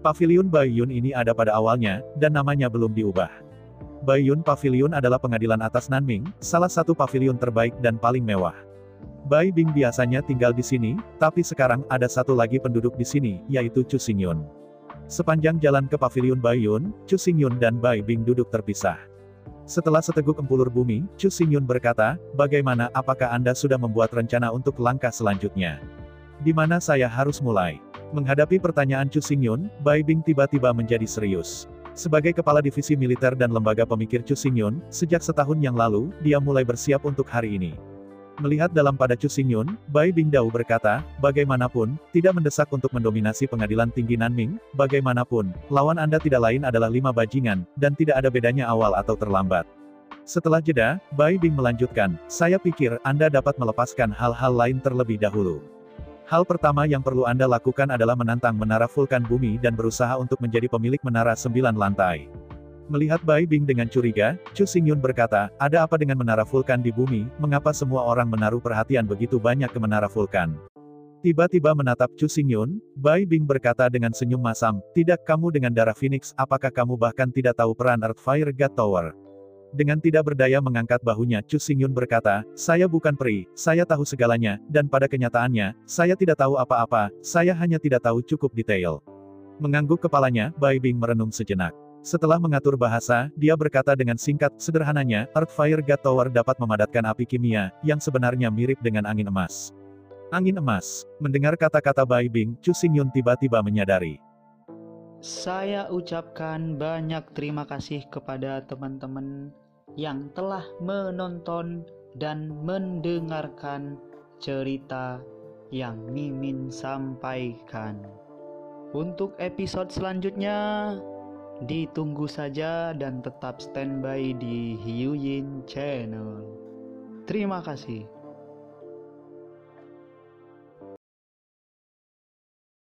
Paviliun Baiyun ini ada pada awalnya, dan namanya belum diubah. Baiyun Paviliun adalah pengadilan atas Nanming, salah satu paviliun terbaik dan paling mewah. Bai Bing biasanya tinggal di sini, tapi sekarang ada satu lagi penduduk di sini, yaitu Chu Xingyun. Sepanjang jalan ke Paviliun Baiyun, Chu Xingyun dan Bai Bing duduk terpisah. Setelah seteguk empulur bumi, Chu Xingyun berkata, "Bagaimana, apakah Anda sudah membuat rencana untuk langkah selanjutnya? Di mana saya harus mulai?" Menghadapi pertanyaan Chu Xingyun, Bai Bing tiba-tiba menjadi serius. Sebagai kepala divisi militer dan lembaga pemikir Chu Xingyun, sejak setahun yang lalu, dia mulai bersiap untuk hari ini. Melihat dalam pada Chu Xingyun, Bai Bingdao berkata, "Bagaimanapun, tidak mendesak untuk mendominasi pengadilan tinggi Nanming, bagaimanapun, lawan Anda tidak lain adalah 5 bajingan, dan tidak ada bedanya awal atau terlambat." Setelah jeda, Bai Bing melanjutkan, "Saya pikir, Anda dapat melepaskan hal-hal lain terlebih dahulu. Hal pertama yang perlu Anda lakukan adalah menantang menara vulkan bumi dan berusaha untuk menjadi pemilik menara 9 lantai." Melihat Bai Bing dengan curiga, Chu Xingyun berkata, "Ada apa dengan menara vulkan di bumi, mengapa semua orang menaruh perhatian begitu banyak ke menara vulkan?" Tiba-tiba menatap Chu Xingyun, Bai Bing berkata dengan senyum masam, "Tidak, kamu dengan darah Phoenix, apakah kamu bahkan tidak tahu peran Earthfire God Tower?" Dengan tidak berdaya mengangkat bahunya, Chu Xingyun berkata, "Saya bukan peri, saya tahu segalanya, dan pada kenyataannya, saya tidak tahu apa-apa, saya hanya tidak tahu cukup detail." Mengangguk kepalanya, Bai Bing merenung sejenak. Setelah mengatur bahasa, dia berkata dengan singkat, "Sederhananya, Earthfire God Tower dapat memadatkan api kimia, yang sebenarnya mirip dengan angin emas." Angin emas. Mendengar kata-kata Bai Bing, Chu Xingyun tiba-tiba menyadari. Saya ucapkan banyak terima kasih kepada teman-teman yang telah menonton dan mendengarkan cerita yang Mimin sampaikan. Untuk episode selanjutnya, ditunggu saja dan tetap standby di Hiu Yin Channel. Terima kasih.